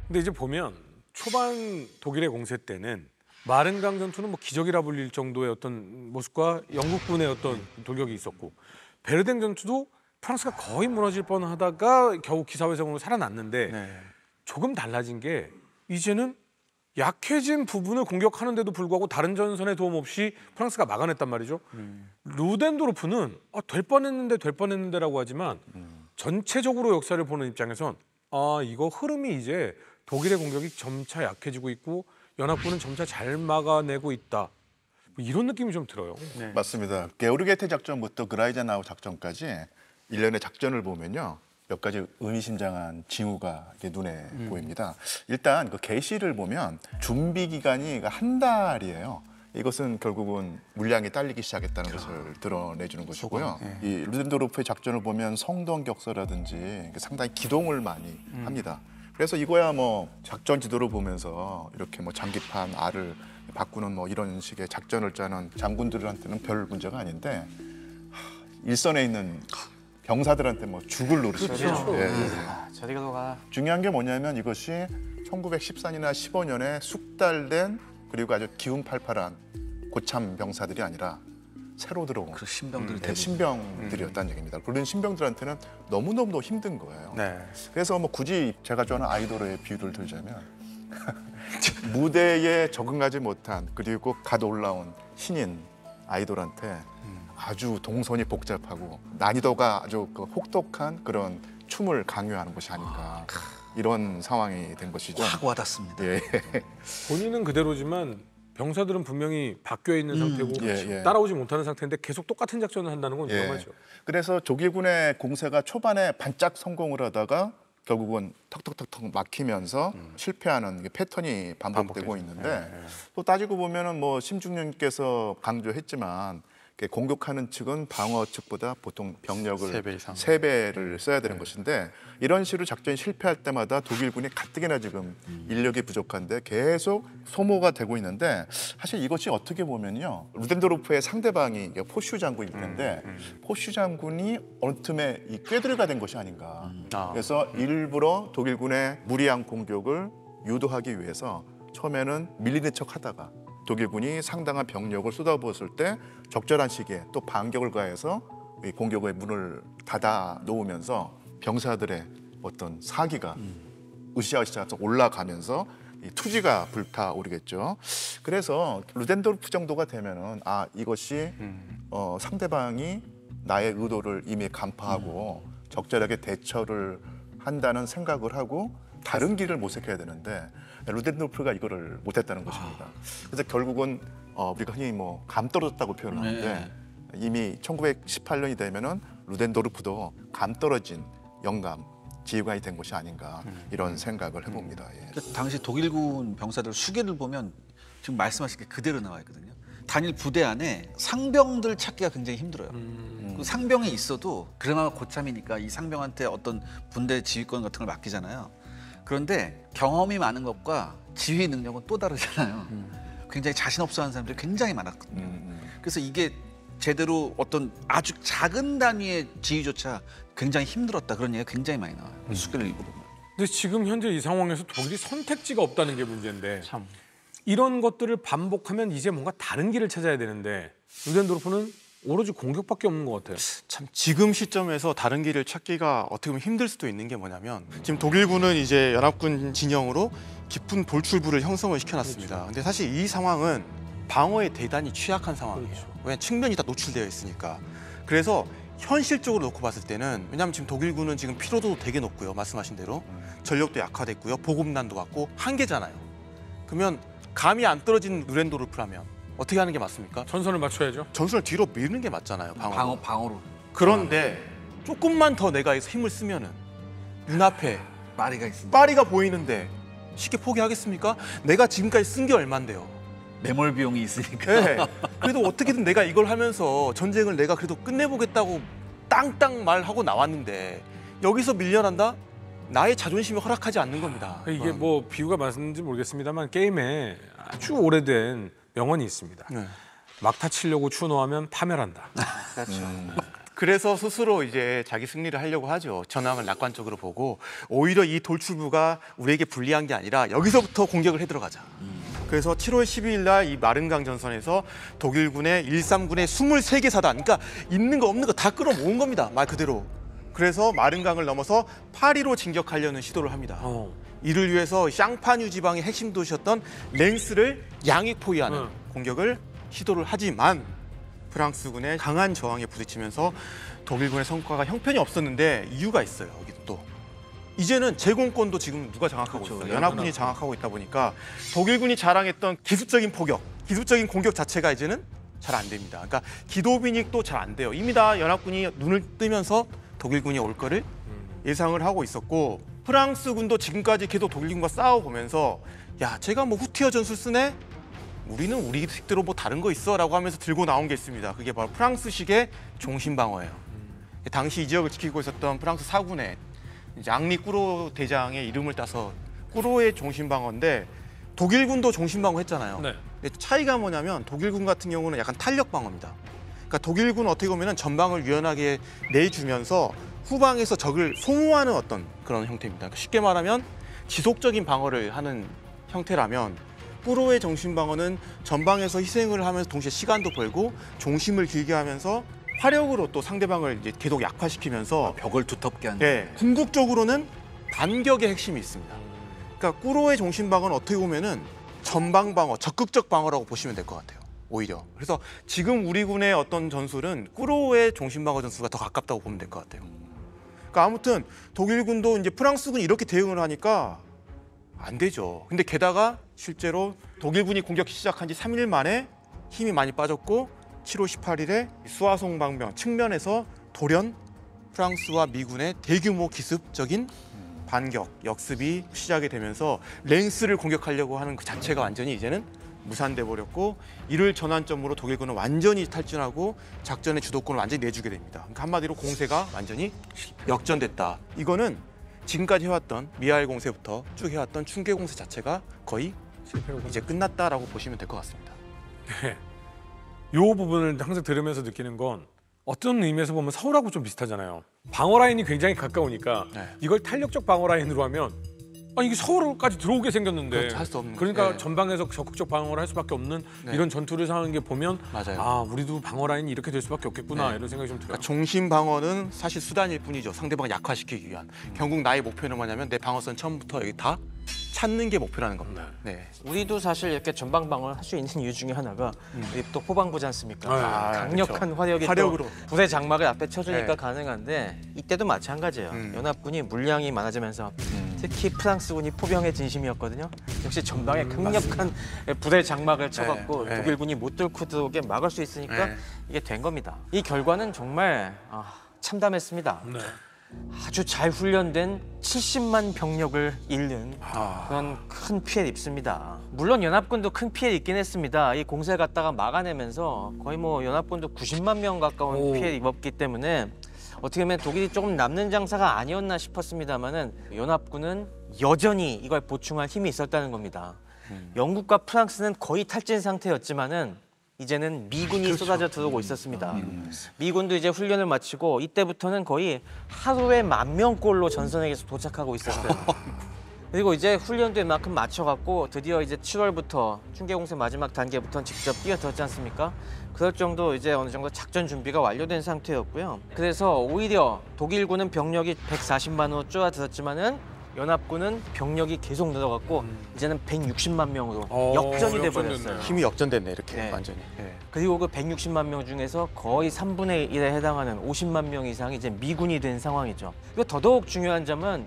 근데 이제 보면 초반 독일의 공세 때는 마른강 전투는 뭐 기적이라 불릴 정도의 어떤 모습과 영국군의 어떤 돌격이 있었고, 베르댕 전투도 프랑스가 거의 무너질 뻔하다가 겨우 기사회생으로 살아났는데, 네. 조금 달라진 게 이제는 약해진 부분을 공격하는데도 불구하고 다른 전선의 도움 없이 프랑스가 막아냈단 말이죠. 루덴도르프는 될 뻔했는데라고 하지만 전체적으로 역사를 보는 입장에선 이거 흐름이 이제 독일의 공격이 점차 약해지고 있고 연합군은 점차 잘 막아내고 있다. 뭐 이런 느낌이 좀 들어요. 네. 맞습니다. 게오르게테 작전부터 그라이젠아우 작전까지 일련의 작전을 보면요. 몇 가지 의미심장한 징후가 이렇게 눈에 보입니다. 일단 그 게시를 보면 준비 기간이 한 달이에요. 이것은 결국은 물량이 딸리기 시작했다는 것을 드러내주는 것이고요. 이 루덴도르프의 작전을 보면 성동격서라든지 상당히 기동을 많이 합니다. 그래서 이거야 뭐 작전 지도를 보면서 이렇게 뭐 장기판 알을 바꾸는 뭐 이런 식의 작전을 짜는 장군들한테는 별 문제가 아닌데 일선에 있는 병사들한테 뭐 죽을 노릇이죠. 그렇죠. 저리가 중요한 게 뭐냐면 이것이 1914년이나 15년에 숙달된 그리고 아주 기운팔팔한 고참 병사들이 아니라 새로 들어온 그 신병들이 신병들이었다는 얘기입니다. 그런 신병들한테는 너무너무 힘든 거예요. 네. 그래서 뭐 굳이 제가 좋아하는 아이돌의 비유를 들자면 무대에 적응하지 못한 그리고 갓 올라온 신인 아이돌한테 아주 동선이 복잡하고 난이도가 아주 혹독한 그런 춤을 강요하는 것이 아닌가 이런 상황이 된 것이죠. 확 와닿습니다. 예. 본인은 그대로지만 병사들은 분명히 바뀌어 있는 상태고 예. 따라오지 못하는 상태인데 계속 똑같은 작전을 한다는 건 예. 위험하죠. 그래서 독일군의 공세가 초반에 반짝 성공을 하다가 결국은 턱턱턱턱 막히면서 실패하는 패턴이 반복되고 있는데 또 따지고 보면은 뭐 심중령께서 강조했지만 공격하는 측은 방어 측보다 보통 병력을 3배 이상. 3배를 써야 되는 것인데 이런 식으로 작전이 실패할 때마다 독일군이 가뜩이나 지금 인력이 부족한데 계속 소모가 되고 있는데 사실 이것이 어떻게 보면요. 루덴도르프의 상대방이 포슈 장군일 텐데 포슈 장군이 어느 틈에 이 꾀들이가 된 것이 아닌가. 그래서 일부러 독일군의 무리한 공격을 유도하기 위해서 처음에는 밀리는 척하다가 독일군이 상당한 병력을 쏟아부었을 때 적절한 시기에 또 반격을 가해서 이 공격의 문을 닫아 놓으면서 병사들의 어떤 사기가 으쌰으쌰 올라가면서 이 투지가 불타오르겠죠. 그래서 루덴도르프 정도가 되면은 이것이 상대방이 나의 의도를 이미 간파하고 적절하게 대처를 한다는 생각을 하고 다른 길을 모색해야 되는데 루덴도르프가 이거를 못했다는 것입니다. 그래서 결국은 우리가 흔히 뭐 감 떨어졌다고 표현하는데 이미 1918년이 되면은 루덴도르프도 감 떨어진 영감, 지휘관이 된 것이 아닌가 이런 생각을 해봅니다. 예. 그러니까 당시 독일군 병사들 수계를 보면 지금 말씀하신 게 그대로 나와 있거든요. 단일 부대 안에 상병들 찾기가 굉장히 힘들어요. 그 상병이 있어도 그나마 고참이니까 이 상병한테 어떤 분대 지휘권 같은 걸 맡기잖아요. 그런데 경험이 많은 것과 지휘 능력은 또 다르잖아요. 굉장히 자신 없어하는 사람들이 굉장히 많았거든요. 그래서 이게 제대로 어떤 아주 작은 단위의 지휘조차 굉장히 힘들었다 그런 얘기가 굉장히 많이 나와요. 수계를 읽어보면. 근데 지금 현재 이 상황에서 독일이 선택지가 없다는 게 문제인데 이런 것들을 반복하면 이제 뭔가 다른 길을 찾아야 되는데 루덴도르프는 오로지 공격밖에 없는 것 같아요. 참 지금 시점에서 다른 길을 찾기가 어떻게 보면 힘들 수도 있는 게 뭐냐면 지금 독일군은 이제 연합군 진영으로 깊은 돌출부를 형성을 시켜놨습니다. 근데 사실 이 상황은 방어에 대단히 취약한 상황이에요. 왜냐하면 측면이 다 노출되어 있으니까. 그래서 현실적으로 놓고 봤을 때는 왜냐하면 지금 독일군은 지금 피로도도 되게 높고요. 말씀하신 대로 전력도 약화됐고요. 보급난도 왔고 한계잖아요. 그러면 감이 안 떨어진 루덴도르프라면 어떻게 하는 게 맞습니까? 전선을 맞춰야죠. 전선을 뒤로 미는 게 맞잖아요. 방어로. 그런데 조금만 더 내가 힘을 쓰면은 눈앞에 파리가 있습니다. 파리가 보이는데 쉽게 포기하겠습니까? 내가 지금까지 쓴 게 얼만데요. 매몰 비용이 있으니까. 네. 그래도 어떻게든 내가 이걸 하면서 전쟁을 내가 그래도 끝내보겠다고 땅땅 말하고 나왔는데 여기서 밀려난다? 나의 자존심이 허락하지 않는 겁니다. 이게 뭐 비유가 맞는지 모르겠습니다만 게임에 아주 오래된 명언이 있습니다. 네. 막타 치려고 추노하면 파멸한다. 그렇죠. 그래서 스스로 이제 자기 승리를 하려고 하죠. 전황을 낙관적으로 보고 오히려 이 돌출부가 우리에게 불리한 게 아니라 여기서부터 공격을 해 들어가자. 그래서 7월 12일 날 이 마른강 전선에서 독일군의 1~3군의 23개 사단, 그러니까 있는 거 없는 거 다 끌어모은 겁니다. 말 그대로. 그래서 마른강을 넘어서 파리로 진격하려는 시도를 합니다. 이를 위해서 샹파뉴 지방의 핵심 도시였던 렌스를 양익 포위하는 공격을 시도를 하지만 프랑스군의 강한 저항에 부딪히면서 독일군의 성과가 형편이 없었는데 이유가 있어요. 여기도 또 이제는 제공권도 지금 누가 장악하고 있어요. 연합군이 장악하고 있다 보니까 독일군이 자랑했던 기습적인 포격, 기습적인 공격 자체가 이제는 잘 안 됩니다. 그러니까 기도 비닉도 잘 안 돼요. 이미 다 연합군이 눈을 뜨면서 독일군이 올 거를 예상을 하고 있었고 프랑스군도 지금까지 계속 독일군과 싸워보면서 야, 제가 뭐 후티어 전술 쓰네? 우리는 우리 식대로 뭐 다른 거 있어? 라고 하면서 들고 나온 게 있습니다. 그게 바로 프랑스식의 종신방어예요. 당시 이 지역을 지키고 있었던 프랑스 사군의 이제 앙리 꾸로 대장의 이름을 따서 꾸로의 종신방어인데 독일군도 종신방어 했잖아요. 네. 근데 차이가 뭐냐면 독일군 같은 경우는 약간 탄력방어입니다. 그러니까 독일군은 어떻게 보면 전방을 유연하게 내주면서 후방에서 적을 소모하는 어떤 그런 형태입니다. 그러니까 쉽게 말하면 지속적인 방어를 하는 형태라면 꾸로의 정신방어는 전방에서 희생을 하면서 동시에 시간도 벌고 종심을 길게 하면서 화력으로 또 상대방을 이제 계속 약화시키면서 벽을 두텁게 하는. 네, 궁극적으로는 반격의 핵심이 있습니다. 그러니까 꾸로의 정신방어는 어떻게 보면은 전방 방어, 적극적 방어라고 보시면 될 것 같아요. 오히려. 그래서 지금 우리 군의 어떤 전술은 꾸로의 종신방어 전술과 더 가깝다고 보면 될 것 같아요. 그러니까 아무튼 독일군도 이제 프랑스군이 이렇게 대응을 하니까 안 되죠. 근데 게다가 실제로 독일군이 공격 시작한 지 3일 만에 힘이 많이 빠졌고 7월 18일에 수아송 방면 측면에서 돌연 프랑스와 미군의 대규모 기습적인 반격, 역습이 시작이 되면서 렌스를 공격하려고 하는 그 자체가 완전히 이제는 무산돼 버렸고 이를 전환점으로 독일군은 완전히 탈진하고 작전의 주도권을 완전히 내주게 됩니다. 그러니까 한마디로 공세가 완전히 역전됐다. 이거는 지금까지 해왔던 미하일 공세부터 쭉 해왔던 충계 공세 자체가 거의 이제 끝났다라고 보시면 될 것 같습니다. 네. 이 부분을 항상 들으면서 느끼는 건 어떤 의미에서 보면 서울하고 좀 비슷하잖아요. 방어 라인이 굉장히 가까우니까 네. 이걸 탄력적 방어 라인으로 하면 이게 서울까지 들어오게 생겼는데 그렇죠, 할수 없는 그러니까 네. 전방에서 적극적 방어를 할 수밖에 없는 네. 이런 전투를 상하는 게 보면 맞아요. 아 우리도 방어 라인이 이렇게 될 수밖에 없겠구나 네. 이런 생각이 좀 들어요. 그러니까 종신 방어는 사실 수단일 뿐이죠. 상대방을 약화시키기 위한. 결국 나의 목표는 뭐냐면 내 방어선 처음부터 여기 다 찾는 게 목표라는 겁니다. 네. 우리도 사실 이렇게 전방 방어를 할 수 있는 이유 중에 하나가 우리 또 포방부지 않습니까? 아, 강력한 화력이 화력으로. 또 부대 장막을 앞에 쳐주니까 네. 가능한데 이때도 마찬가지예요. 연합군이 물량이 많아지면서 특히 프랑스군이 포병의 진심이었거든요. 역시 전방에 강력한 부대 장막을 쳐갖고 네. 독일군이 못 뚫고 들어오게 막을 수 있으니까 네. 이게 된 겁니다. 이 결과는 정말 참담했습니다. 네. 아주 잘 훈련된 70만 병력을 잃는 그런 큰 피해를 입습니다. 물론 연합군도 큰 피해를 입긴 했습니다. 이 공세를 갖다가 막아내면서 거의 뭐 연합군도 90만 명 가까운 피해를 입었기 때문에 어떻게 보면 독일이 조금 남는 장사가 아니었나 싶었습니다만은 연합군은 여전히 이걸 보충할 힘이 있었다는 겁니다. 영국과 프랑스는 거의 탈진 상태였지만은 이제는 미군이 쏟아져 들어오고 있었습니다. 미군도 이제 훈련을 마치고 이때부터는 거의 하루에 10,000명꼴로 전선에게서 도착하고 있었어요. 그리고 이제 훈련도 이만큼 마쳐갖고 드디어 이제 7월부터 충계공세 마지막 단계부터는 직접 뛰어들었지 않습니까? 그럴 정도 이제 어느 정도 작전 준비가 완료된 상태였고요. 그래서 오히려 독일군은 병력이 140만으로 쪼아들었지만은 연합군은 병력이 계속 늘어갔고 이제는 160만 명으로 역전이 돼버렸어요. 힘이 역전됐네 이렇게 네. 완전히. 네. 그리고 그 160만 명 중에서 거의 3분의 1에 해당하는 50만 명 이상이 이제 미군이 된 상황이죠. 그리고 더더욱 중요한 점은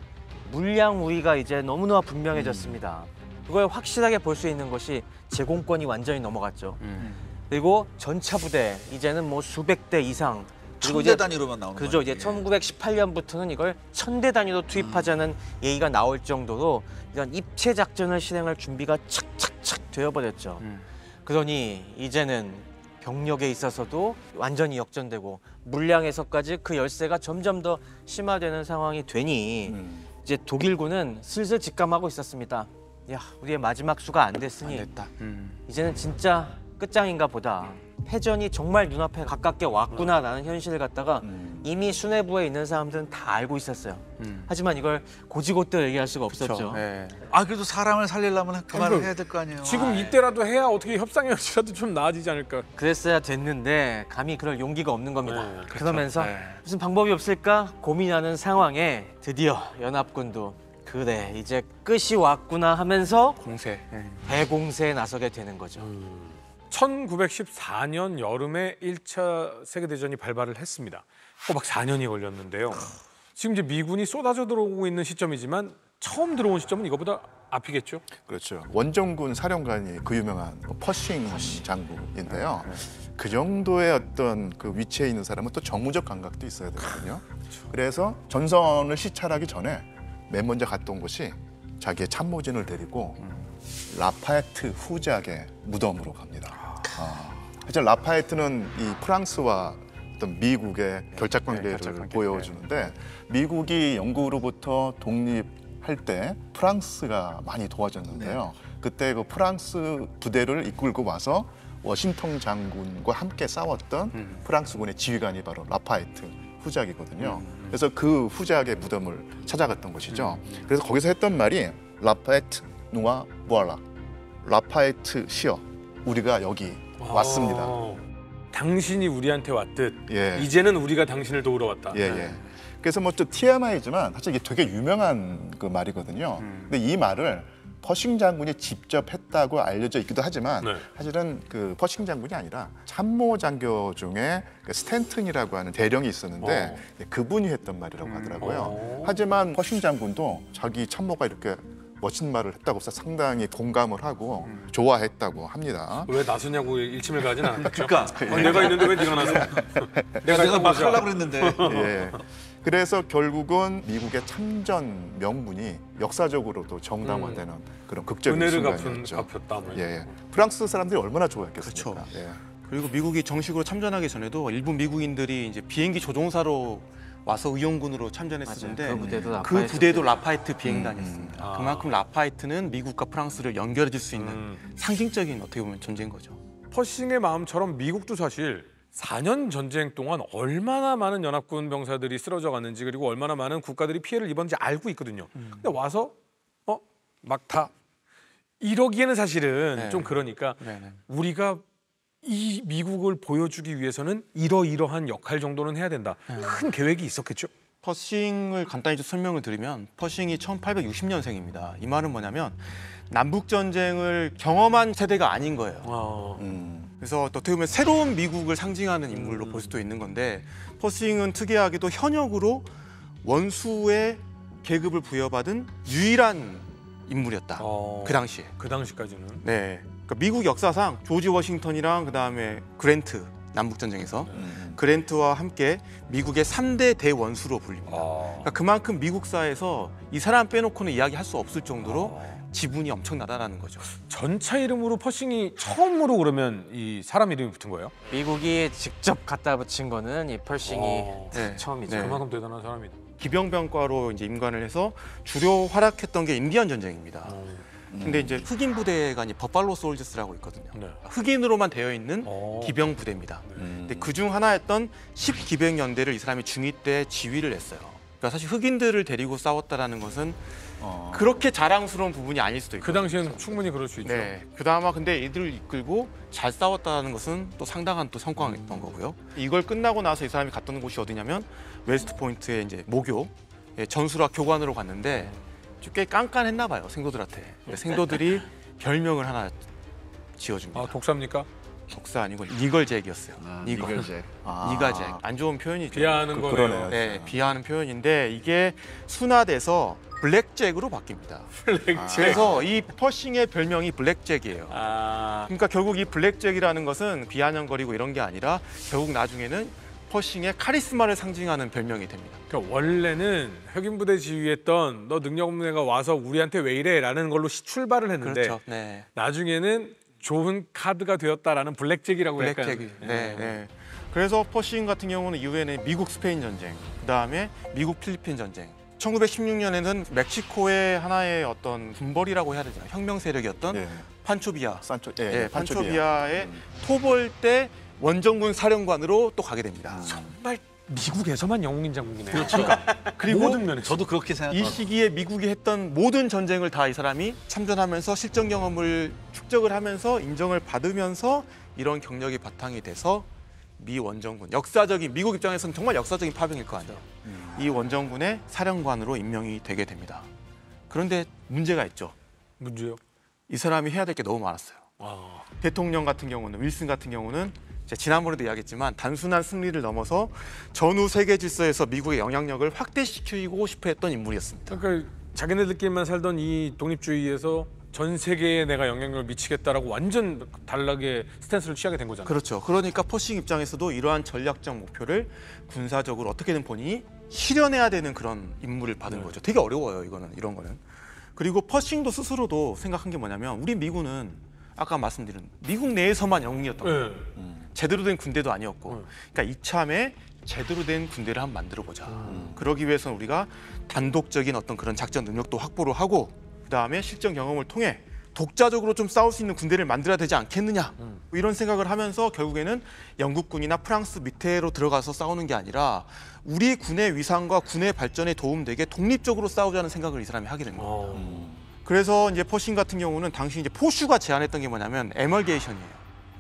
물량 우위가 이제 너무나 분명해졌습니다. 그걸 확실하게 볼 수 있는 것이 제공권이 완전히 넘어갔죠. 그리고 전차 부대 이제는 뭐 수백 대 이상 그리고 천대 단위로만 나오는 그죠. 거예요. 이제 1918년부터는 이걸 1000대 단위로 투입하자는 얘기가 나올 정도로 이런 입체 작전을 실행할 준비가 착착착 되어버렸죠. 그러니 이제는 병력에 있어서도 완전히 역전되고 물량에서까지 그 열세가 점점 더 심화되는 상황이 되니 이제 독일군은 슬슬 직감하고 있었습니다. 야, 우리의 마지막 수가 안 됐으니 됐다. 이제는 진짜 끝장인가 보다. 패전이 정말 눈앞에 가깝게 왔구나라는 현실을 갖다가 이미 수뇌부에 있는 사람들은 다 알고 있었어요. 하지만 이걸 고지고대 얘기할 수가 없었죠. 네. 아 그래도 사람을 살리려면 그 말을 해야 될 거 아니에요. 지금 이때라도 해야 어떻게 협상의 여지라도 좀 나아지지 않을까. 그랬어야 됐는데 감히 그럴 용기가 없는 겁니다. 네, 그러면서 네. 무슨 방법이 없을까 고민하는 상황에 드디어 연합군도 그래 이제 끝이 왔구나 하면서 공세. 대공세에 나서게 되는 거죠. 1914년 여름에 1차 세계대전이 발발을 했습니다. 꼬박 4년이 걸렸는데요. 지금 이제 미군이 쏟아져 들어오고 있는 시점이지만 처음 들어온 시점은 이거보다 앞이겠죠? 그렇죠. 원정군 사령관이 그 유명한 퍼싱 장군인데요. 그 정도의 어떤 그 위치에 있는 사람은 또 정무적 감각도 있어야 되거든요. 그래서 전선을 시찰하기 전에 맨 먼저 갔다 온 곳이 자기의 참모진을 데리고 라파에트 후작의 무덤으로 갑니다. 사실 라파에트는 이 프랑스와 어떤 미국의 결착 관계를 보여주는데 미국이 영국으로부터 독립할 때 프랑스가 많이 도와줬는데요. 그때 그 프랑스 부대를 이끌고 와서 워싱턴 장군과 함께 싸웠던 프랑스군의 지휘관이 바로 라파에트 후작이거든요. 그래서 그 후작의 무덤을 찾아갔던 것이죠. 그래서 거기서 했던 말이 라파에트 누아 부알라, 라파에트 시여, 우리가 여기 왔습니다. 당신이 우리한테 왔듯 예. 이제는 우리가 당신을 도우러 왔다. 예, 예. 그래서 뭐 좀 TMI지만 사실 이게 되게 유명한 그 말이거든요. 근데 이 말을 퍼싱 장군이 직접 했다고 알려져 있기도 하지만 네. 사실은 그 퍼싱 장군이 아니라 참모 장교 중에 그 스탠튼이라고 하는 대령이 있었는데 그분이 했던 말이라고 하더라고요. 하지만 퍼싱 장군도 자기 참모가 이렇게 멋진 말을 했다고 해서 상당히 공감을 하고 좋아했다고 합니다. 왜 나서냐고 일침을 가진 않았죠. 그러니까 내가 있는데 왜 네가 나서? 내가 막 하려고 그랬는데 예. 그래서 결국은 미국의 참전 명분이 역사적으로도 정당화되는 그런 극적인 은혜를 순간이었죠. 갚았다. 뭐. 예, 예. 프랑스 사람들이 얼마나 좋아했겠습니까? 그렇죠. 예. 그리고 미국이 정식으로 참전하기 전에도 일부 미국인들이 이제 비행기 조종사로 와서 의용군으로 참전했었는데 맞아요. 그 부대도 그 라파에트 부대도 라파에트 비행단이었습니다. 아. 그만큼 라파에트는 미국과 프랑스를 연결해 줄 수 있는 상징적인 어떻게 보면 존재인 거죠. 퍼싱의 마음처럼 미국도 사실 4년 전쟁 동안 얼마나 많은 연합군 병사들이 쓰러져 갔는지 그리고 얼마나 많은 국가들이 피해를 입었는지 알고 있거든요. 근데 와서 막타 이러기에는 사실은 네. 좀 그러니까 네네. 우리가 이 미국을 보여주기 위해서는 이러이러한 역할 정도는 해야 된다. 큰 계획이 있었겠죠. 퍼싱을 간단히 좀 설명을 드리면 퍼싱이 1860년생입니다. 이 말은 뭐냐면 남북 전쟁을 경험한 세대가 아닌 거예요. 그래서 어떻게 보면 새로운 미국을 상징하는 인물로 볼 수도 있는 건데 퍼싱은 특이하게도 현역으로 원수의 계급을 부여받은 유일한 인물이었다. 그 당시에. 그 당시까지는. 네. 그러니까 미국 역사상 조지 워싱턴이랑 그다음에 그랜트 남북 전쟁에서 그랜트와 함께 미국의 3대 대원수로 불립니다. 그러니까 그만큼 미국사에서 이 사람 빼놓고는 이야기할 수 없을 정도로 지분이 엄청나다라는 거죠. 전차 이름으로 퍼싱이 처음으로 그러면 이 사람 이름이 붙은 거예요? 미국이 직접 갖다 붙인 거는 이 펄싱이 네. 처음이죠. 네. 그만큼 대단한 사람이다. 기병병과로 이제 임관을 해서 주로 활약했던 게 인디언 전쟁입니다. 근데 이제 흑인 부대가 이제 버팔로 솔저스라고 있거든요. 네. 흑인으로만 되어 있는 기병 부대입니다. 근데 그중 하나였던 10기병연대를 이 사람이 중2 때 지휘를 했어요. 그러니까 사실 흑인들을 데리고 싸웠다라는 것은 그렇게 자랑스러운 부분이 아닐 수도 있고. 그 당시에는 충분히 그럴 수 있죠. 네. 그나마 근데 이들을 이끌고 잘 싸웠다는 것은 또 상당한 또 성과였던 거고요. 이걸 끝나고 나서 이 사람이 갔던 곳이 어디냐면 웨스트 포인트의 이제 모교 전술학 교관으로 갔는데 꽤 깐깐했나 봐요 생도들한테. 생도들이 별명을 하나 지어줍니다. 아, 독사입니까? 독사 아니고 니걸잭이었어요. 니걸잭. 니가잭. 안 좋은 표현이죠. 비하하는 거네요. 그러네요. 네, 비하하는 표현인데 이게 순화돼서 블랙잭으로 바뀝니다. 그래서 이 퍼싱의 별명이 블랙잭이에요. 아, 그러니까 결국 이 블랙잭이라는 것은 비아냥거리고 이런 게 아니라 결국 나중에는 퍼싱의 카리스마를 상징하는 별명이 됩니다. 그러니까 원래는 흑인 부대 지휘했던 너 능력 없는 애가 와서 우리한테 왜 이래라는 걸로 출발을 했는데 그렇죠. 네. 나중에는 좋은 카드가 되었다라는 블랙잭이라고 약간. 블랙잭이. 네, 네. 그래서 퍼싱 같은 경우는 이후에는 미국 스페인 전쟁, 그다음에 미국 필리핀 전쟁. 1916년에는 멕시코의 하나의 어떤 군벌이라고 해야 되잖아요. 혁명 세력이었던 예. 판초비아. 판초비아. 판초비아의 토벌 때 원정군 사령관으로 또 가게 됩니다. 정말 미국에서만 영웅인 장군이네요. 그렇죠. 그리고 모든 면에서. 저도 그렇게 이 생각합니다. 시기에 미국이 했던 모든 전쟁을 다 이 사람이 참전하면서 실전 경험을 축적을 하면서 인정을 받으면서 이런 경력이 바탕이 돼서 미 원정군, 역사적인 미국 입장에서는 정말 역사적인 파병일 거 아니에요. 이 원정군의 사령관으로 임명이 되게 됩니다. 그런데 문제가 있죠. 문제요. 이 사람이 해야 될 게 너무 많았어요. 아, 대통령 같은 경우는 윌슨 같은 경우는 제가 지난번에도 이야기했지만 단순한 승리를 넘어서 전후 세계 질서에서 미국의 영향력을 확대시키고 싶어 했던 인물이었습니다. 그러니까 자기네들끼리만 살던 이 독립주의에서 전 세계에 내가 영향력을 미치겠다라고 완전 다르게 스탠스를 취하게 된 거잖아요. 그렇죠. 그러니까 퍼싱 입장에서도 이러한 전략적 목표를 군사적으로 어떻게든 본인이 실현해야 되는 그런 임무를 받은 거죠. 되게 어려워요, 이런 거는. 그리고 퍼싱도 스스로도 생각한 게 뭐냐면 우리 미군은 아까 말씀드린 미국 내에서만 영웅이었던 거예요. 제대로 된 군대도 아니었고, 그러니까 이참에 제대로 된 군대를 한번 만들어 보자. 그러기 위해서는 우리가 단독적인 어떤 그런 작전 능력도 확보를 하고, 그 다음에 실전 경험을 통해 독자적으로 좀 싸울 수 있는 군대를 만들어야 되지 않겠느냐, 뭐 이런 생각을 하면서 결국에는 영국군이나 프랑스 밑에로 들어가서 싸우는 게 아니라 우리 군의 위상과 군의 발전에 도움되게 독립적으로 싸우자는 생각을 이 사람이 하게 된 거예요. 그래서 이제 퍼싱 같은 경우는 당시 이제 포슈가 제안했던 게 뭐냐면 에멀게이션이에요.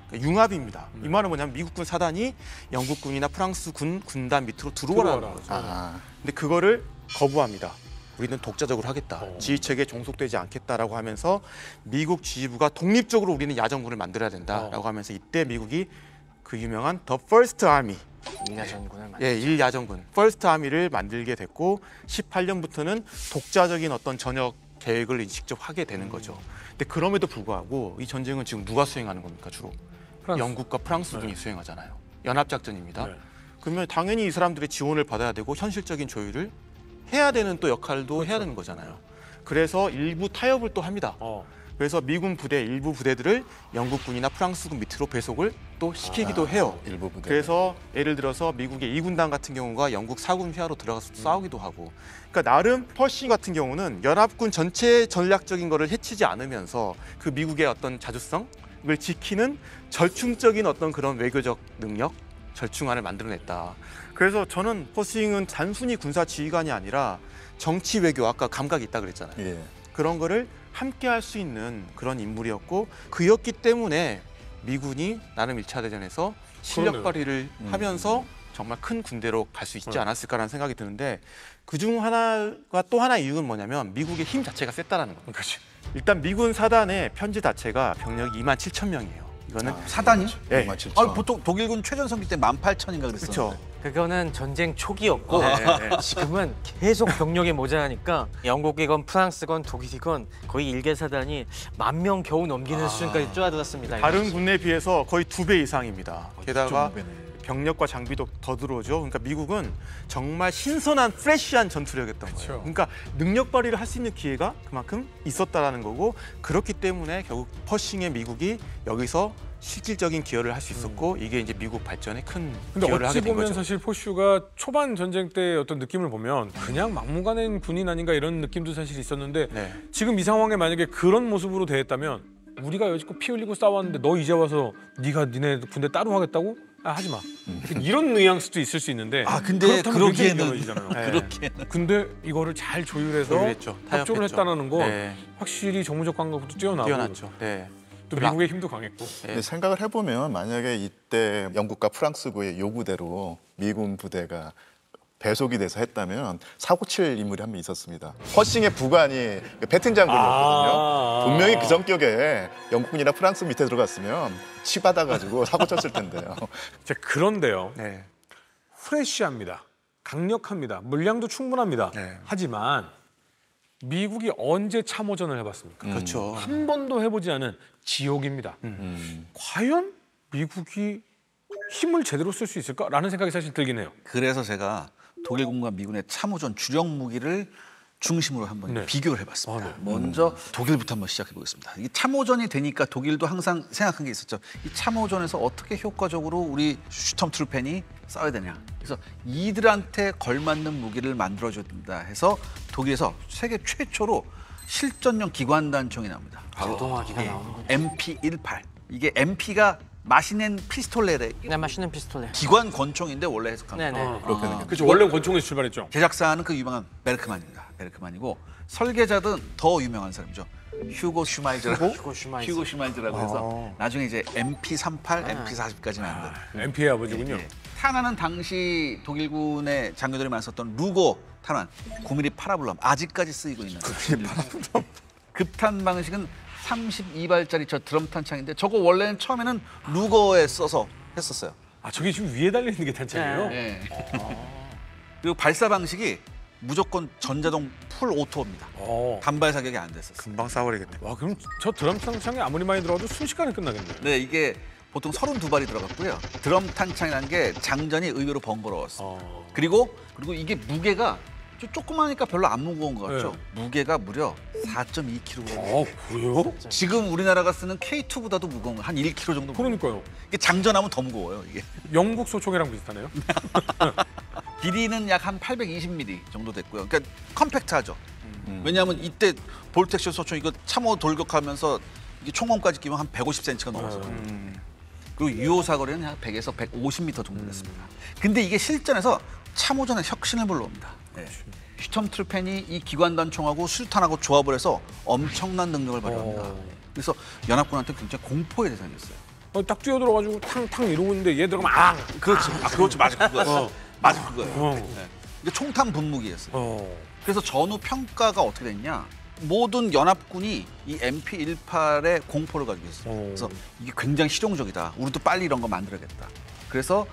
그러니까 융합입니다. 이 말은 뭐냐면 미국군 사단이 영국군이나 프랑스군 군단 밑으로 들어오라는 거죠. 근데 그거를 거부합니다. 우리는 독자적으로 하겠다. 지휘체계에 종속되지 않겠다라고 하면서 미국 지휘부가 독립적으로 우리는 야전군을 만들어야 된다라고 하면서 이때 미국이 그 유명한 The First Army, 일야전군을 만. 예, 1야전군 First Army를 만들게 됐고 18년부터는 독자적인 어떤 전역 계획을 직접 하게 되는 거죠. 근데 그럼에도 불구하고 이 전쟁은 지금 누가 수행하는 겁니까 주로? 프랑스. 영국과 프랑스군이 수행하잖아요. 연합작전입니다. 네. 그러면 당연히 이 사람들의 지원을 받아야 되고 현실적인 조율을 해야 되는 또 역할도 해야 되는 거잖아요. 그래서 일부 타협을 또 합니다. 그래서 미군 부대 일부 부대들을 영국군이나 프랑스군 밑으로 배속을 또 시키기도 해요. 일부 부대. 그래서 예를 들어서 미국의 2군단 같은 경우가 영국 4군 휘하로 들어가서 싸우기도 하고, 그러니까 나름 퍼싱 같은 경우는 연합군 전체의 전략적인 거를 해치지 않으면서 그 미국의 어떤 자주성을 지키는 절충적인 어떤 그런 외교적 능력, 절충안을 만들어냈다. 그래서 저는 퍼싱은 단순히 군사 지휘관이 아니라 정치 외교, 아까 감각이 있다 그랬잖아요. 예. 그런 거를 함께 할 수 있는 그런 인물이었고, 그였기 때문에 미군이 나름 1차 대전에서 실력 그러네요. 발휘를 하면서 정말 큰 군대로 갈 수 있지 않았을까라는 생각이 드는데, 그중 하나가 또 하나의 이유는 뭐냐면 미국의 힘 자체가 셌다라는 겁니다. 그렇지. 일단 미군 사단의 편제 자체가 병력이 27,000명이에요. 이거는 사단이? 예. 27,000. 보통 독일군 최전성기 때 18,000인가 그랬었는데. 그렇죠. 그거는 전쟁 초기였고 네, 네. 지금은 계속 병력이 모자라니까 영국이건 프랑스건 독일이건 거의 일개 사단이 10,000명 겨우 넘기는 수준까지 쪼아들었습니다. 다른 군대에 비해서 거의 2배 이상입니다. 게다가 2.5배네. 병력과 장비도 더 들어오죠. 그러니까 미국은 정말 신선한 프레시한 전투력이었던 거예요. 그러니까 능력 발휘를 할 수 있는 기회가 그만큼 있었다라는 거고, 그렇기 때문에 결국 퍼싱의 미국이 여기서 실질적인 기여를 할 수 있었고, 이게 이제 미국 발전에 큰 근데 기여를 어찌 하게 된 보면 거죠. 사실 포슈가 초반 전쟁 때 어떤 느낌을 보면 그냥 막무가내인 군인 아닌가 이런 느낌도 사실 있었는데, 네. 지금 이 상황에 만약에 그런 모습으로 대했다면 우리가 여지껏 피 흘리고 싸웠는데 너 이제 와서 네가 니네 군대 따로 하겠다고? 아, 하지 마. 이런 뉘앙스도 있을 수 있는데, 아 근데 그렇다면 굉장히 그러기에는 위험해지잖아요. 네. 그렇게는 근데 이거를 잘 조율해서 조율했죠. 협조를 타협했죠. 했다는 거 네. 확실히 정무적 감각도 뛰어나고 뛰어났죠. 네. 또 미국의 힘도 강했고. 근데 생각을 해보면 만약에 이때 영국과 프랑스군의 요구대로 미군 부대가 배속이 돼서 했다면 사고 칠 인물이 한 명 있었습니다. 퍼싱의 부관이 패튼 장군이었거든요. 분명히 그 성격에 영국군이나 프랑스 밑에 들어갔으면 치받아가지고 사고 쳤을 텐데요. 자, 그런데요. 네. 프레시합니다. 강력합니다. 물량도 충분합니다. 네. 하지만 미국이 언제 참호전을 해봤습니까? 그렇죠. 한 번도 해보지 않은 지옥입니다. 과연 미국이 힘을 제대로 쓸 수 있을까라는 생각이 사실 들긴 해요. 그래서 제가 독일군과 미군의 참호전 주력 무기를 중심으로 한번 네. 비교를 해봤습니다. 아, 네. 먼저 독일부터 한번 시작해 보겠습니다. 이 참호전이 되니까 독일도 항상 생각한 게 있었죠. 이 참호전에서 어떻게 효과적으로 우리 슈톰트루펜이 싸워야 되냐. 그래서 이들한테 걸맞는 무기를 만들어줘야 된다 해서 독일에서 세계 최초로 실전용 기관단총이 나옵니다. 자동화기가 나오는 MP18. 이게 MP가 마시넨 피스톨레의 네, 마시는 피스톨레. 기관 권총인데 원래 해석하면 네네. 그렇게 되겠죠. 그렇죠. 원래 권총에서 출발했죠. 제작사는 그 유명한 베르크만입니다. 베르크만이고 설계자든 더 유명한 사람이죠. 휴고 슈마이저라고. 휴고 슈마이저라고 해서 나중에 이제 MP38, MP40까지 만든. MP의 아버지군요. 예. 탄환은 당시 독일군의 장교들이 많이 썼던 루고 탄환 9mm 파라블럼 아직까지 쓰이고 있는 9mm 파라블럼. 급탄 방식은 32발짜리 저 드럼 탄창인데 저거 원래는 처음에는 루거에 써서 했었어요. 아 저게 지금 위에 달려 있는 게 탄창이에요? 네. 그리고 발사 방식이 무조건 전자동 풀 오토입니다. 단발 사격이 안 됐었어요. 금방 싸버리겠네. 와 그럼 저 드럼 탄창에 아무리 많이 들어가도 순식간에 끝나겠네요. 네, 이게 보통 32발이 들어갔고요. 드럼 탄창이라는 게 장전이 의외로 번거로웠어요. 그리고 이게 무게가 조그마니까 별로 안 무거운 것 같죠? 무게가 무려 4.2kg. 그래요? 지금 우리나라가 쓰는 K2보다도 무거운 거 한 1kg 정도. 그러니까요. 이게 장전하면 더 무거워요, 이게. 영국 소총이랑 비슷하네요. 길이는 약 한 820mm 정도 됐고요. 그러니까 컴팩트하죠. 왜냐하면 이때 볼텍쇼 소총 이거 참호 돌격하면서 이게 총검까지 끼면 한 150cm가 넘어서. 그리고 유효 사거리는 한 100에서 150m 정도 됐습니다. 근데 이게 실전에서 참호전의 혁신을 불러옵니다. 네. 슈톰트루펜이 이 기관단총하고 수류탄하고 조합을 해서 엄청난 능력을 발휘합니다. 그래서 연합군한테 굉장히 공포의 대상이었어요. 딱 뛰어들어가지고 탕탕 이러고 있는데 얘 들어가면 아! 그렇죠. 그렇죠. 맞아 그거예요. 맞아 그거예요. 네. 이게 총탄 분무기였어요. 그래서 전후 평가가 어떻게 됐냐? 모든 연합군이 이 MP18의 공포를 가지고 있어요. 그래서 이게 굉장히 실용적이다. 우리도 빨리 이런 거 만들어야겠다. 그래서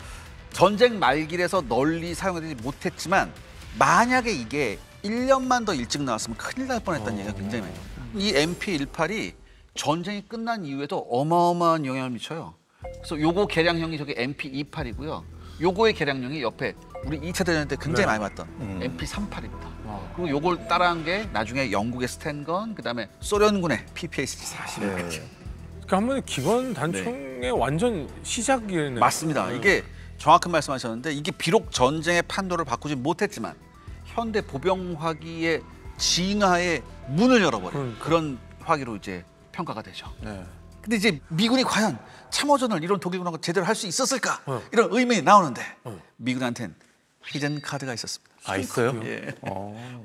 전쟁 말길에서 널리 사용되지 못했지만 만약에 이게 1년만 더 일찍 나왔으면 큰일 날 뻔했다는 얘기가 굉장히 많아요. 이 MP18이 전쟁이 끝난 이후에도 어마어마한 영향을 미쳐요. 그래서 요거 개량형이 저게 MP28이고요. 요거의 개량형이 옆에 우리 2차 대전 때 굉장히 많이 봤던 MP38입니다. 그리고 요걸 따라한 게 나중에 영국의 스탠건, 그다음에 소련군의 PPAC-40. 그러니까 한 번에 기관 단총의 완전 시작이네요. 맞습니다. 이게 정확한 말씀하셨는데 이게 비록 전쟁의 판도를 바꾸지 못했지만 현대 보병 화기의 진화의 문을 열어버린 그런 화기로 이제 평가가 되죠. 근데 이제 미군이 과연 참호전을 이런 독일군하고 제대로 할 수 있었을까? 이런 의문이 나오는데 미군한테는 히든 카드가 있었습니다. 아 있어요? 예.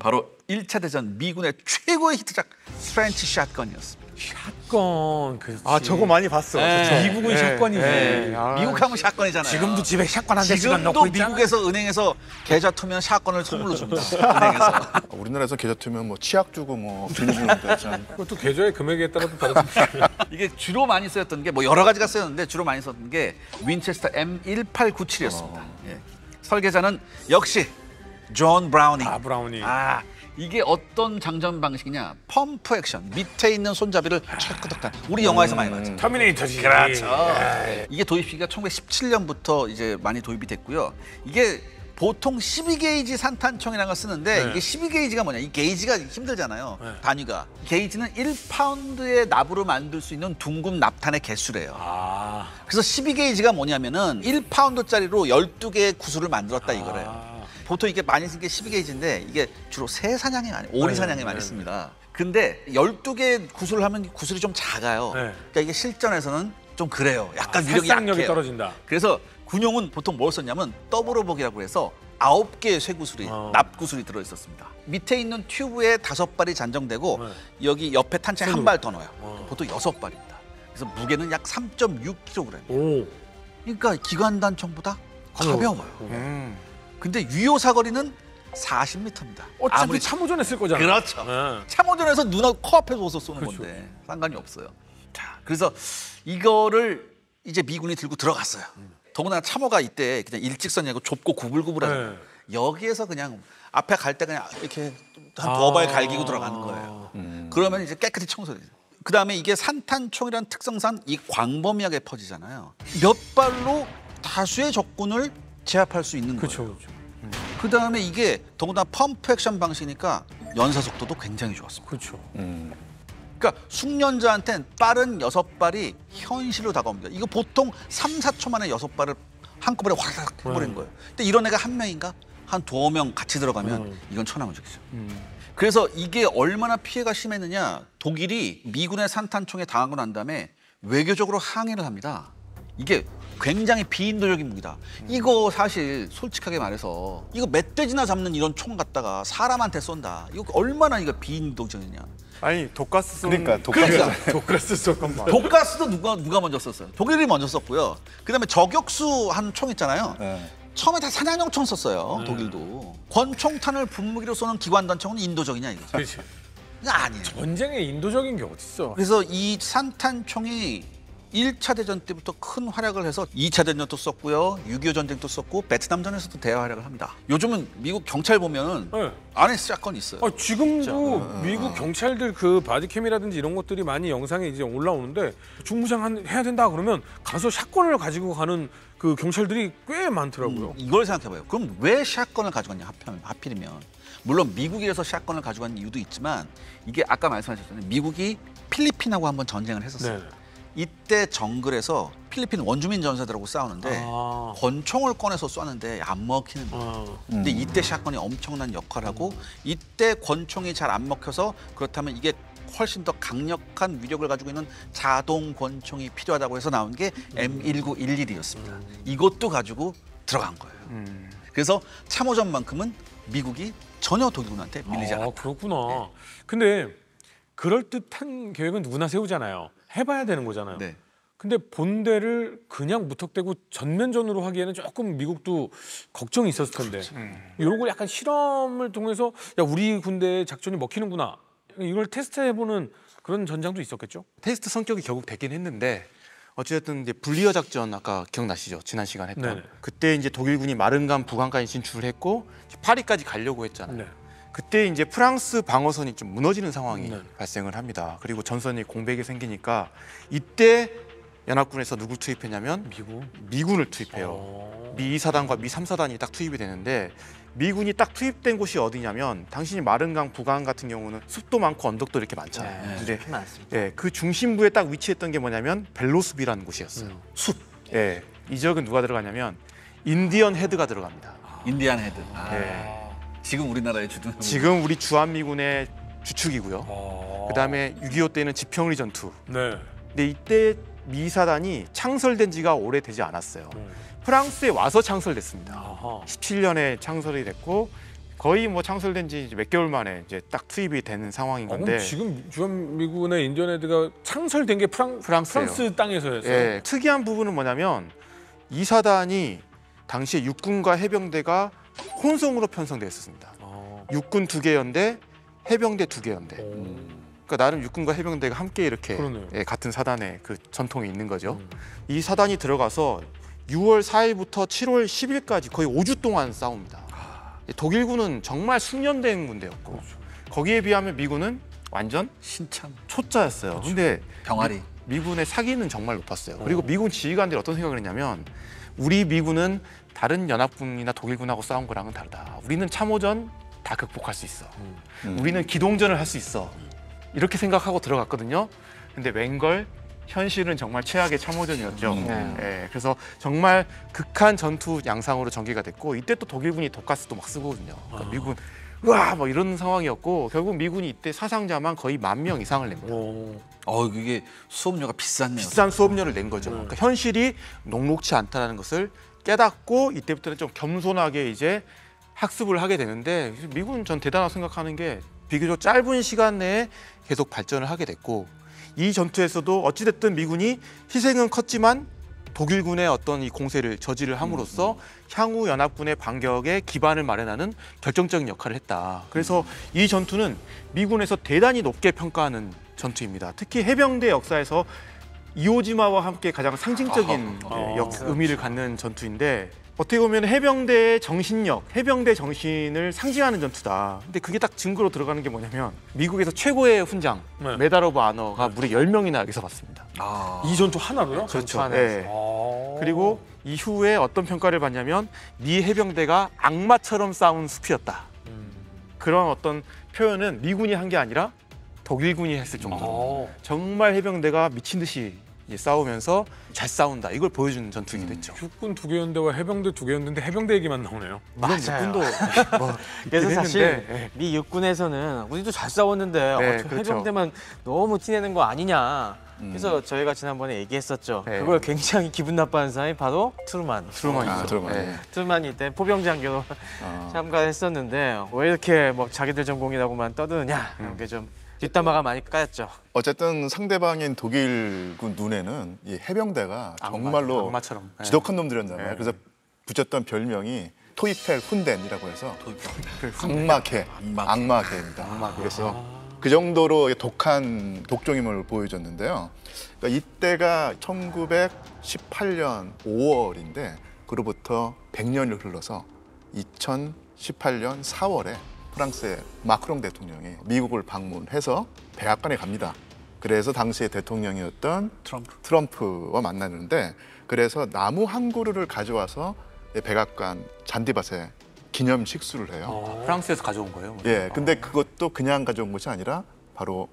바로 1차 대전 미군의 최고의 히트작 프렌치 샷건이었습니다. 샷건. 그렇지. 아 저거 많이 봤어. 미국은 샷건이지. 미국 하면 샷건이잖아요. 지금도 집에 샷건 한 대씩은 지금도 넣고 있잖아. 미국에서 은행에서 계좌 투면 샷건을 선물로 줍니다. 은행에서. 우리나라에서 계좌 투면 뭐 치약 주고 뭐 빌려주는데 참. 그것도 계좌의 금액에 따라서 다르지. 이게 주로 많이 쓰였던 게 뭐 여러 가지가 쓰였는데 주로 많이 썼던 게 윈체스터 M1897이었습니다. 예. 설계자는 역시 존 브라우닝. 아 브라우닝. 이게 어떤 장전 방식이냐? 펌프 액션. 밑에 있는 손잡이를 촥 우리 영화에서 많이 봤죠. 터미네이터지. 그렇죠. 이게 도입 시기가 1917년부터 이제 많이 도입이 됐고요. 이게 보통 12게이지 산탄총이라는 걸 쓰는데 이게 12게이지가 뭐냐? 이 게이지가 힘들잖아요. 단위가. 게이지는 1파운드의 납으로 만들 수 있는 둥근 납탄의 개수래요. 그래서 12게이지가 뭐냐면은 1파운드짜리로 12개의 구슬을 만들었다 이거래요. 보통 이게 많이 쓴 게 12게이지인데 이게 주로 새 사냥에 많이, 오리 사냥에 많이 씁니다. 근데 12개 구슬을 하면 구슬이 좀 작아요. 그러니까 이게 실전에서는 좀 그래요. 약간 위력이 살상력이 약해요. 떨어진다. 그래서 군용은 보통 뭘 썼냐면 더블오복이라고 해서 9개의 쇠구슬이 납구슬이 들어있었습니다. 밑에 있는 튜브에 5발이 잔정되고 여기 옆에 탄창에 한 발 더 넣어요. 보통 6발입니다. 그래서 무게는 약 3.6kg. 그러니까 기관단총보다 가벼워요. 근데 유효 사거리는 40m입니다. 어차피 참호전에 쓸 거잖아. 그렇죠. 참호전에서 눈하고 코앞에서 어서 쏘는 건데 상관이 없어요. 자, 그래서 이거를 이제 미군이 들고 들어갔어요. 더구나 참호가 이때 그냥 일직선이 아니고 좁고 구불구불하잖아요. 여기에서 그냥 앞에 갈 때 그냥 이렇게 한 2발 갈기고 들어가는 거예요. 그러면 이제 깨끗이 청소되죠. 그다음에 이게 산탄총이라는 특성상 이 광범위하게 퍼지잖아요. 몇 발로 다수의 적군을 제압할 수 있는 거예요. 그렇죠. 그다음에 이게 더구나 펌프 액션 방식이니까 연사 속도도 굉장히 좋았습니다. 그렇죠. 그러니까 숙련자한테는 빠른 6발이 현실로 다가옵니다. 이거 보통 3, 4초 만에 6발을 한꺼번에 확 해버리는 거예요. 근데 이런 애가 한 명인가? 한 2명 같이 들어가면 이건 천하무적이죠. 그래서 이게 얼마나 피해가 심했느냐. 독일이 미군의 산탄총에 당하고 난 다음에 외교적으로 항의를 합니다. 이게 굉장히 비인도적인 무기다. 이거 사실 솔직하게 말해서 이거 멧돼지나 잡는 이런 총 갖다가 사람한테 쏜다. 이거 얼마나 이거 비인도적이냐. 아니 독가스 쏘는 그러니까 독가스 잠깐만. 독가스도 누가 먼저 썼어요? 독일이 먼저 썼고요. 그다음에 저격수 한 총 있잖아요. 네. 처음에 다 사냥용총 썼어요. 독일도. 권총탄을 분무기로 쏘는 기관단총은 인도적이냐 이거죠. 그렇지. 이거 아니에요. 전쟁에 인도적인 게 어딨어? 그래서 이 산탄총이 1차 대전 때부터 큰 활약을 해서 2차 대전도 썼고요. 6.25 전쟁도 썼고 베트남전에서도 대활약을 합니다. 요즘은 미국 경찰 보면은 네. 안에 샷건이 있어요. 지금도 미국 경찰들 그 바디캠이라든지 이런 것들이 많이 영상에 이제 올라오는데 중무장 해야 된다 그러면 가서 샷건을 가지고 가는 그 경찰들이 꽤 많더라고요. 이걸 생각해봐요. 그럼 왜 샷건을 가져갔냐 하필이면. 물론 미국에서 샷건을 가져간 이유도 있지만 이게 아까 말씀하셨잖아요. 미국이 필리핀하고 한번 전쟁을 했었어요. 네. 이때 정글에서 필리핀 원주민 전사들하고 싸우는데 권총을 꺼내서 쏘는데 안 먹히는 거예요. 근데 이때 샷건이 엄청난 역할을 하고 이때 권총이 잘 안 먹혀서 그렇다면 이게 훨씬 더 강력한 위력을 가지고 있는 자동 권총이 필요하다고 해서 나온 게 M1911이었습니다. 이것도 가지고 들어간 거예요. 그래서 참호전만큼은 미국이 전혀 독일군한테 밀리지 않았다. 그렇구나. 근데 그럴듯한 계획은 누구나 세우잖아요. 해봐야 되는 거잖아요. 네. 근데 본대를 그냥 무턱대고 전면전으로 하기에는 조금 미국도 걱정이 있었을 텐데 이런 걸 약간 실험을 통해서 야 우리 군대의 작전이 먹히는구나 이걸 테스트해보는 그런 전장도 있었겠죠? 테스트 성격이 결국 되긴 했는데 어쨌든 이제 불리어 작전 아까 기억나시죠? 지난 시간 했던 네네. 그때 이제 독일군이 마른강 부강까지 진출을 했고 파리까지 가려고 했잖아요. 네. 그때 이제 프랑스 방어선이 좀 무너지는 상황이 네. 발생을 합니다. 그리고 전선이 공백이 생기니까 이때 연합군에서 누굴 투입했냐면 미군을 투입해요. 미 2사단과 미 3사단이 딱 투입이 되는데 미군이 딱 투입된 곳이 어디냐면 당신이 마른강 부강 같은 경우는 숲도 많고 언덕도 이렇게 많잖아요. 네, 근데 숲이 많습니다. 예, 그 중심부에 딱 위치했던 게 뭐냐면 벨로숲이라는 곳이었어요. 숲. 예, 이 지역은 누가 들어가냐면 인디언 헤드가 들어갑니다. 인디안 헤드. 예. 지금 우리나라의 주둔. 지금 우리 주한미군의 주축이고요. 그다음에 6.25 때는 지평리 전투. 네. 근데 이때 미 사단이 창설된 지가 오래되지 않았어요. 프랑스에 와서 창설됐습니다. 아하. 17년에 창설이 됐고 거의 뭐 창설된 지 몇 개월 만에 이제 딱 투입이 되는 상황인 건데. 그럼 지금 주한미군의 인디언헤드가 창설된 게 프랑스예요. 프랑스 땅에서였어요. 예, 특이한 부분은 뭐냐면 이 사단이 당시에 육군과 해병대가 혼성으로 편성되어 있었습니다. 육군 2개 연대, 해병대 2개 연대. 그러니까 나름 육군과 해병대가 함께 이렇게 예, 같은 사단에 그 전통이 있는 거죠. 이 사단이 들어가서 6월 4일부터 7월 10일까지 거의 5주 동안 싸웁니다. 독일군은 정말 숙련된 군대였고 거기에 비하면 미군은 완전 신참 초짜였어요. 근데 병아리. 미군의 사기는 정말 높았어요. 그리고 미군 지휘관들이 어떤 생각을 했냐면 우리 미군은 다른 연합군이나 독일군하고 싸운 거랑은 다르다. 우리는 참호전 다 극복할 수 있어. 우리는 기동전을 할 수 있어. 이렇게 생각하고 들어갔거든요. 근데 웬걸 현실은 정말 최악의 참호전이었죠. 예, 그래서 정말 극한 전투 양상으로 전개가 됐고 이때 또 독일군이 독가스도 막 쓰거든요. 그러니까 미군 으아 뭐 이런 상황이었고 결국 미군이 이때 사상자만 거의 10,000명 이상을 냅니다. 이게 수업료가 비쌌네요. 비싼 수업료를 낸 거죠. 그러니까 현실이 녹록치 않다는 것을 깨닫고 이때부터는 좀 겸손하게 이제 학습을 하게 되는데 미국은 전 대단하다고 생각하는 게 비교적 짧은 시간 내에 계속 발전을 하게 됐고 이 전투에서도 어찌됐든 미군이 희생은 컸지만 독일군의 어떤 이 공세를 저지를 함으로써 향후 연합군의 반격에 기반을 마련하는 결정적인 역할을 했다. 그래서 이 전투는 미군에서 대단히 높게 평가하는 전투입니다. 특히 해병대 역사에서 이오지마와 함께 가장 상징적인 의미를 갖는 전투인데 어떻게 보면 해병대의 정신력, 해병대 정신을 상징하는 전투다. 근데 그게 딱 증거로 들어가는 게 뭐냐면 미국에서 최고의 훈장, 메달 오브 아너가 무려 10명이나 여기서 받습니다. 이 전투 하나로요? 그렇죠. 네. 그리고 이후에 어떤 평가를 받냐면 미 해병대가 악마처럼 싸운 숲이었다. 그런 어떤 표현은 미군이 한 게 아니라 독일군이 했을 정도로 정말 해병대가 미친 듯이 이제 싸우면서 잘 싸운다 이걸 보여주는 전투기도 했죠. 육군 2개연대와 해병대 2개였는데 해병대 얘기만 나오네요. 물론 맞아요. 육군도 뭐 그래서 있긴 사실 했는데, 미 육군에서는 우리도 잘 싸웠는데 네, 저 그렇죠. 해병대만 너무 티내는 거 아니냐. 그래서 저희가 지난번에 얘기했었죠. 네. 그걸 굉장히 기분 나빠하는 사람이 바로 트루만이죠. 아, 들어봐. 네. 트루만이 이때 포병장교로 참가했었는데 왜 이렇게 뭐 자기들 전공이라고만 떠드느냐 이렇게 좀 뒷담화가 많이 까였죠. 어쨌든 상대방인 독일군 눈에는 이 해병대가 정말로 악마처럼. 네. 지독한 놈들이었잖아요. 그래서 붙였던 별명이 토이펠 훈덴이라고 해서 악마개, 악마개입니다. 그래서 그 정도로 독한 독종임을 보여줬는데요. 그러니까 이때가 1918년 5월인데 그로부터 100년을 흘러서 2018년 4월에 프랑스의 마크롱 대통령이 미국을 방문해서 백악관에 갑니다. 그래서 당시의 대통령이었던 트럼프와 만나는데 그래서 나무 한 그루를 가져와서 백악관 잔디밭에 기념 식수를 해요. 프랑스에서 가져온 거예요. 예, 근데 그것도 그냥 가져온 것이 아니라 바로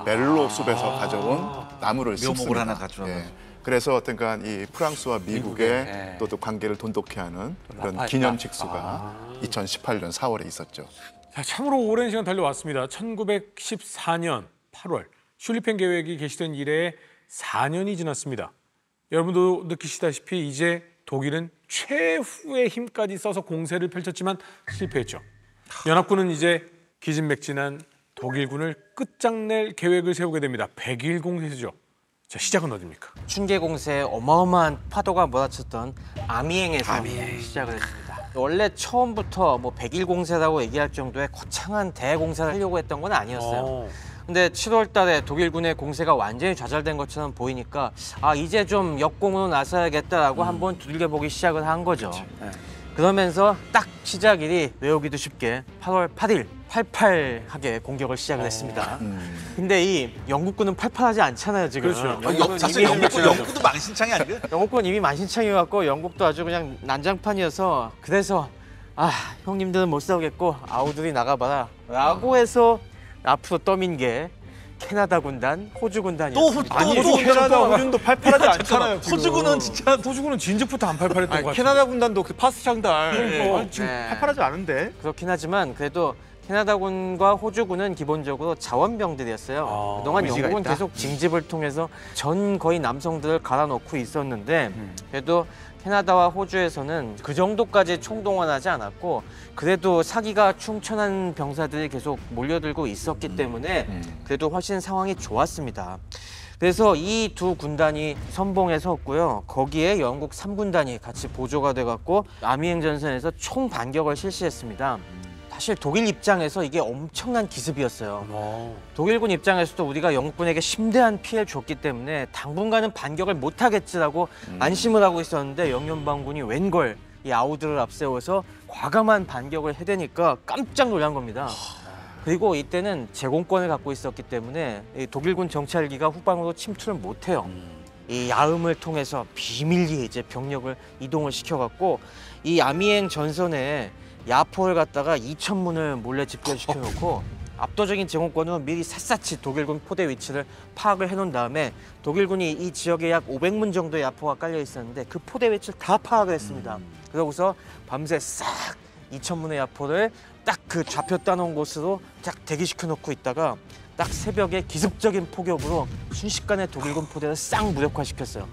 멜로 숲에서 가져온 나무를 묘목을 씁니다. 하나 가져와서. 그래서 어떤가 이 프랑스와 미국의 예. 또 관계를 돈독히 하는 그런 라파에타. 기념 식수가 2018년 4월에 있었죠. 자, 참으로 오랜 시간 달려왔습니다. 1914년 8월 슐리펜 계획이 개시된 이래 4년이 지났습니다. 여러분도 느끼시다시피 이제 독일은 최후의 힘까지 써서 공세를 펼쳤지만 실패했죠. 연합군은 이제 기진맥진한 독일군을 끝장낼 계획을 세우게 됩니다. 100일 공세죠. 자, 시작은 어디입니까? 춘계 공세에 어마어마한 파도가 몰아쳤던 아미행에서 시작을 했습니다. 원래 처음부터 뭐 100일 공세라고 얘기할 정도의 거창한 대공세를 하려고 했던 건 아니었어요. 근데 7월 달에 독일군의 공세가 완전히 좌절된 것처럼 보이니까 아 이제 좀 역공으로 나서야겠다라고 한번 두들겨보기 시작을 한 거죠. 그러면서 딱 시작일이 외우기도 쉽게 8월 8일 팔팔하게 공격을 시작을 했습니다. 근데 이 영국군은 팔팔하지 않잖아요 지금. 그렇죠. 사실 영국도 망신창이 아니고 영국군 이미 만신창이었고 영국도 아주 그냥 난장판이어서 그래서 아 형님들은 못 싸우겠고 아우들이 나가봐라 라고 해서 앞으로 떠민 게 캐나다 군단, 호주 군단이었습니다. 아니 캐나다 호주도 팔팔하지 않잖아요. 호주군은 진짜 호주군은 진즉부터 안 팔팔했던 것 같아요. 캐나다 군단도 그 파스샹달 아니, 지금 네. 팔팔하지 않은데. 그렇긴 하지만 그래도 캐나다군과 호주군은 기본적으로 자원병들이었어요. 그동안 의지가 영국은 있다. 계속 징집을 통해서 전 거의 남성들을 갈아놓고 있었는데 그래도 캐나다와 호주에서는 그 정도까지 총동원하지 않았고 그래도 사기가 충천한 병사들이 계속 몰려들고 있었기 때문에 그래도 훨씬 상황이 좋았습니다. 그래서 이 두 군단이 선봉에 섰고요. 거기에 영국 3군단이 같이 보조가 돼갖고 아미행 전선에서 총 반격을 실시했습니다. 사실 독일 입장에서 이게 엄청난 기습이었어요. 독일군 입장에서도 우리가 영국군에게 심대한 피해를 줬기 때문에 당분간은 반격을 못하겠지라고 안심을 하고 있었는데 영연방군이 웬걸 이 아우들을 앞세워서 과감한 반격을 해대니까 깜짝 놀란 겁니다. 그리고 이때는 제공권을 갖고 있었기 때문에 이 독일군 정찰기가 후방으로 침투를 못해요. 이 야음을 통해서 비밀리에 이제 병력을 이동을 시켜갖고 이 아미행 전선에 야포를 갖다가 2,000문을 몰래 집결시켜 놓고 압도적인 제공권으로 미리 샅샅이 독일군 포대 위치를 파악을 해놓은 다음에 독일군이 이 지역에 약 500문 정도의 야포가 깔려 있었는데 그 포대 위치를 다 파악을 했습니다. 그러고서 밤새 싹 2,000문의 야포를 딱 그 좌표 따놓은 곳으로 딱 대기시켜 놓고 있다가 딱 새벽에 기습적인 포격으로 순식간에 독일군 포대를 싹 무력화시켰어요.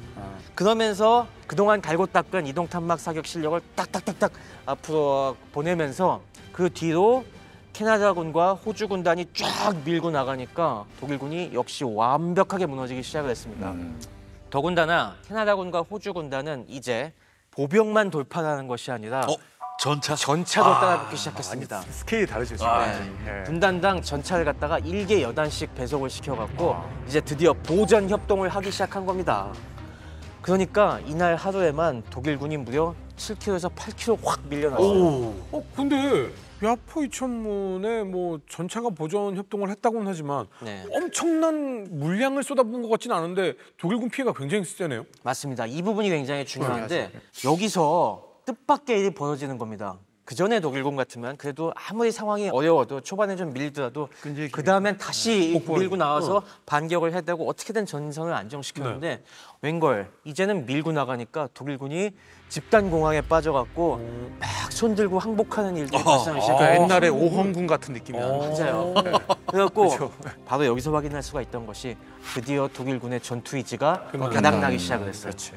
그러면서 그동안 갈고 닦은 이동탄막 사격 실력을 딱딱딱딱 앞으로 보내면서 그 뒤로 캐나다군과 호주 군단이 쫙 밀고 나가니까 독일군이 역시 완벽하게 무너지기 시작을 했습니다. 더군다나 캐나다군과 호주 군단은 이제 보병만 돌파하는 것이 아니라 전차도 따라붙기 시작했습니다. 스케일이 다르죠 지금. 예. 분단당 전차를 갖다가 1개 여단씩 배속을 시켜갖고 이제 드디어 보전 협동을 하기 시작한 겁니다. 그러니까 이날 하루에만 독일군이 무려 7km에서 8km 확 밀려났어요. 근데 야포 2,000문에 뭐 전차가 보전 협동을 했다고는 하지만 네. 엄청난 물량을 쏟아부은 것 같지는 않은데 독일군 피해가 굉장히 세네요. 맞습니다. 이 부분이 굉장히 중요한데 여기서 뜻밖의 일이 벌어지는 겁니다. 그 전에 독일군 같으면 그래도 아무리 상황이 어려워도 초반에 좀 밀더라도 끈질기게. 그 다음엔 다시 밀고 나와서 어. 반격을 해야 되고 어떻게든 전선을 안정시켰는데 웬걸 이제는 밀고 나가니까 독일군이 집단 공황에 빠져갖고 막 손들고 항복하는 일들이 발생하기 그러니까 시작해요. 옛날에 오헌군 같은 느낌이야. 맞아요. 그래갖고 바로 여기서 확인할 수가 있던 것이 드디어 독일군의 전투 의지가 바닥나기 시작을 했어요. 그렇지.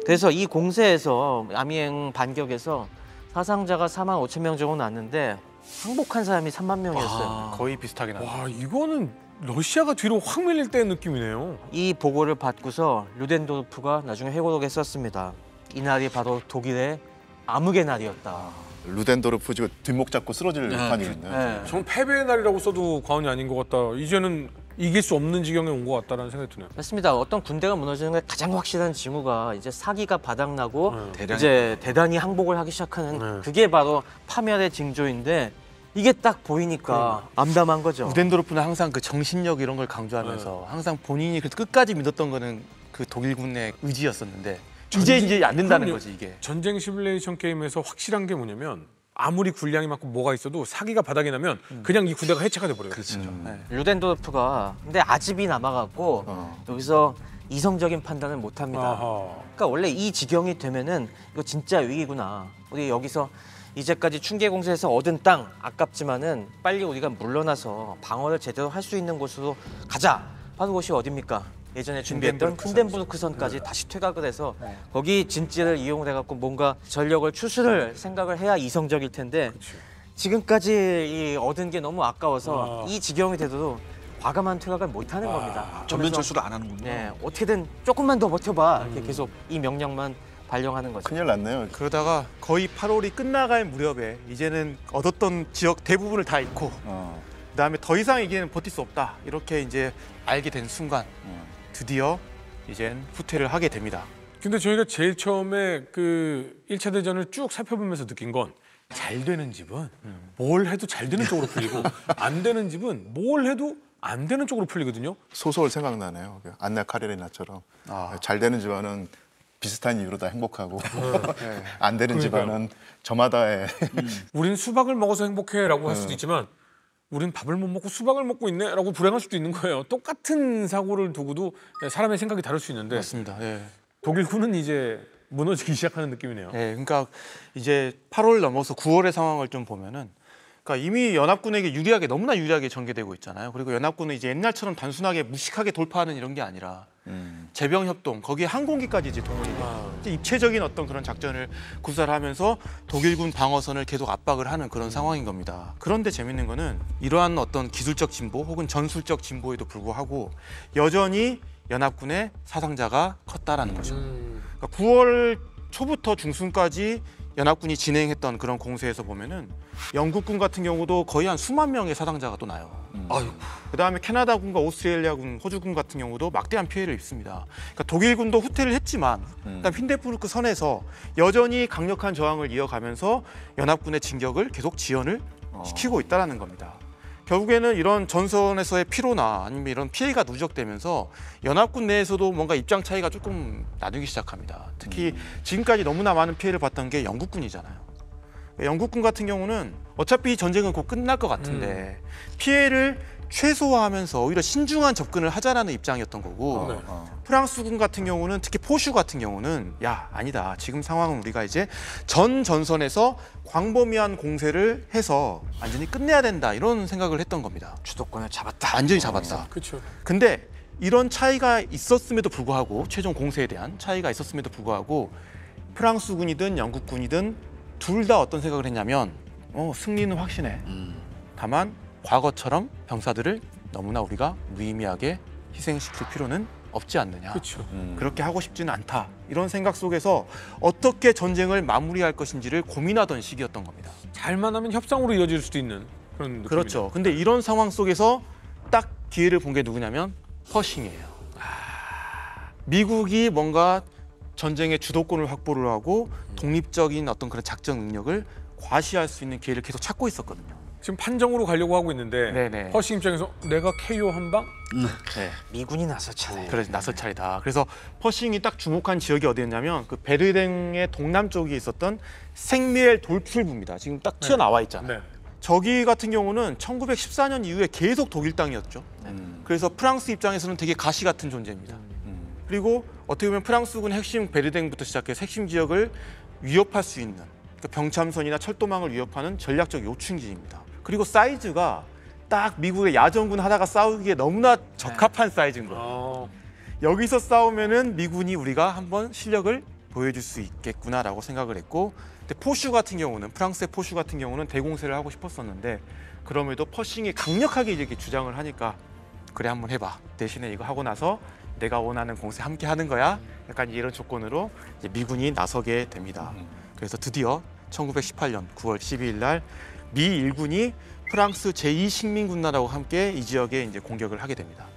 그래서 이 공세에서 아미행 반격에서 사상자가 4만 5천 명 정도 났는데 항복한 사람이 3만 명이었어요. 거의 비슷하게 나와. 와 이거는 러시아가 뒤로 확 밀릴 때 느낌이네요. 이 보고를 받고서 루덴도르프가 나중에 회고록에 썼습니다. 이날이 바로 독일의 암흑의 날이었다. 루덴도르프 지금 뒷목 잡고 쓰러질 판이거든요. 네. 정 패배의 날이라고 써도 과언이 아닌 것 같다. 이제는 이길 수 없는 지경에 온 것 같다라는 생각이 드네요. 맞습니다. 어떤 군대가 무너지는 게 가장 확실한 징후가 이제 사기가 바닥나고 대량이- 이제 대단히 항복을 하기 시작하는 네. 그게 바로 파멸의 징조인데 이게 딱 보이니까 암담한 거죠. 루덴도르프는 항상 그 정신력 이런 걸 강조하면서 항상 본인이 그래서 끝까지 믿었던 거는 그 독일군의 의지였었는데 이제 안 된다는 그럼요. 거지 이게. 전쟁 시뮬레이션 게임에서 확실한 게 뭐냐면 아무리 군량이 많고 뭐가 있어도 사기가 바닥이 나면 그냥 이 군대가 해체가 돼버려요. 그렇죠. 네. 루덴도르프가 근데 아집이 남아갖고 여기서 이성적인 판단을 못합니다. 아하. 그러니까 원래 이 지경이 되면은 이거 진짜 위기구나. 우리 여기서 이제까지 충계 공세에서 얻은 땅 아깝지만은 빨리 우리가 물러나서 방어를 제대로 할 수 있는 곳으로 가자. 바로 곳이 어딥니까? 예전에 준비했던 큰덴부르크 선까지 다시 퇴각을 해서 거기 진지를 이용을 해갖고 뭔가 전력을 추스를 생각을 해야 이성적일 텐데 지금까지 이 얻은 게 너무 아까워서 이 지경이 돼도 과감한 퇴각을 못하는 겁니다. 전면 그러면서 철수도 안 하는군요. 네, 어떻게든 조금만 더 버텨봐 이렇게 계속 이 명령만 발령하는 거죠. 큰일 났네요. 그러다가 거의 8월이 끝나갈 무렵에 이제는 얻었던 지역 대부분을 다 잃고 그다음에 더 이상 이게는 버틸 수 없다 이렇게 이제 알게 된 순간 드디어 이젠 후퇴를 하게 됩니다. 근데 저희가 제일 처음에 그 1차 대전을 쭉 살펴보면서 느낀 건 잘 되는 집은 뭘 해도 잘 되는 쪽으로 풀리고 안 되는 집은 뭘 해도 안 되는 쪽으로 풀리거든요. 소설 생각나네요. 안나 카레리나처럼 잘 되는 집안은 비슷한 이유로 다 행복하고 안 되는 집안은 저마다의 우린 수박을 먹어서 행복해라고 할 수도 있지만 우린 밥을 못 먹고 수박을 먹고 있네라고 불행할 수도 있는 거예요. 똑같은 사고를 두고도 사람의 생각이 다를 수 있는데 맞습니다. 예. 독일군은 이제 무너지기 시작하는 느낌이네요. 예, 그러니까 이제 8월 넘어서 9월의 상황을 좀 보면은, 그러니까 이미 연합군에게 유리하게 너무나 유리하게 전개되고 있잖아요. 그리고 연합군은 이제 옛날처럼 단순하게 무식하게 돌파하는 이런 게 아니라 제병 협동, 거기에 항공기까지 이제 동원이 돼요. 이제 입체적인 어떤 그런 작전을 구사를 하면서 독일군 방어선을 계속 압박을 하는 그런 상황인 겁니다. 그런데 재밌는 거는 이러한 어떤 기술적 진보 혹은 전술적 진보에도 불구하고 여전히 연합군의 사상자가 컸다라는 거죠. 그러니까 9월 초부터 중순까지 연합군이 진행했던 그런 공세에서 보면은 영국군 같은 경우도 거의 한 수만 명의 사상자가 또 나요. 그다음에 캐나다군과 오스트레일리아군, 호주군 같은 경우도 막대한 피해를 입습니다. 그러니까 독일군도 후퇴를 했지만 그다음 힌덴부르크 선에서 여전히 강력한 저항을 이어가면서 연합군의 진격을 계속 지연을 시키고 있다라는 겁니다. 결국에는 이런 전선에서의 피로나 아니면 이런 피해가 누적되면서 연합군 내에서도 뭔가 입장 차이가 조금 나누기 시작합니다. 특히 지금까지 너무나 많은 피해를 봤던 게 영국군이잖아요. 영국군 같은 경우는 어차피 전쟁은 곧 끝날 것 같은데 피해를 최소화하면서 오히려 신중한 접근을 하자라는 입장이었던 거고 프랑스군 같은 경우는 특히 포슈 같은 경우는 야 아니다 지금 상황은 우리가 이제 전 전선에서 광범위한 공세를 해서 완전히 끝내야 된다 이런 생각을 했던 겁니다. 주도권을 잡았다. 완전히 잡았다. 그렇죠. 근데 이런 차이가 있었음에도 불구하고 최종 공세에 대한 차이가 있었음에도 불구하고 프랑스군이든 영국군이든 둘 다 어떤 생각을 했냐면 승리는 확신해. 다만 과거처럼 병사들을 너무나 우리가 무의미하게 희생시킬 필요는 없지 않느냐. 그렇죠. 그렇게 하고 싶지는 않다. 이런 생각 속에서 어떻게 전쟁을 마무리할 것인지를 고민하던 시기였던 겁니다. 잘만 하면 협상으로 이어질 수도 있는 그런 느낌이네요. 그렇죠. 근데 이런 상황 속에서 딱 기회를 본 게 누구냐면 퍼싱이에요. 미국이 뭔가 전쟁의 주도권을 확보를 하고 독립적인 어떤 그런 작전 능력을 과시할 수 있는 기회를 계속 찾고 있었거든요. 지금 판정으로 가려고 하고 있는데 네네. 퍼싱 입장에서 내가 KO 한 방? 네. 미군이 나서 차례. 그래서 나설 차례다. 그래서 퍼싱이 딱 주목한 지역이 어디였냐면 그 베르댕의 동남쪽에 있었던 생미엘 돌출부입니다. 지금 딱 튀어나와 있잖아요. 네. 저기 같은 경우는 1914년 이후에 계속 독일 땅이었죠. 그래서 프랑스 입장에서는 되게 가시 같은 존재입니다. 그리고 어떻게 보면 프랑스군 핵심 베르댕부터 시작해서 핵심 지역을 위협할 수 있는 그러니까 병참선이나 철도망을 위협하는 전략적 요충지입니다. 그리고 사이즈가 딱 미국의 야전군 하다가 싸우기에 너무나 적합한 사이즈인 거예요. 여기서 싸우면은 미군이 우리가 한번 실력을 보여줄 수 있겠구나라고 생각을 했고, 근데 포슈 같은 경우는 프랑스의 포슈 같은 경우는 대공세를 하고 싶었었는데 그럼에도 퍼싱이 강력하게 이렇게 주장을 하니까 그래 한번 해봐. 대신에 이거 하고 나서 내가 원하는 공세 함께 하는 거야. 약간 이런 조건으로 이제 미군이 나서게 됩니다. 그래서 드디어 1918년 9월 12일 날 미 일군이 프랑스 제2식민군단하고 함께 이 지역에 이제 공격을 하게 됩니다.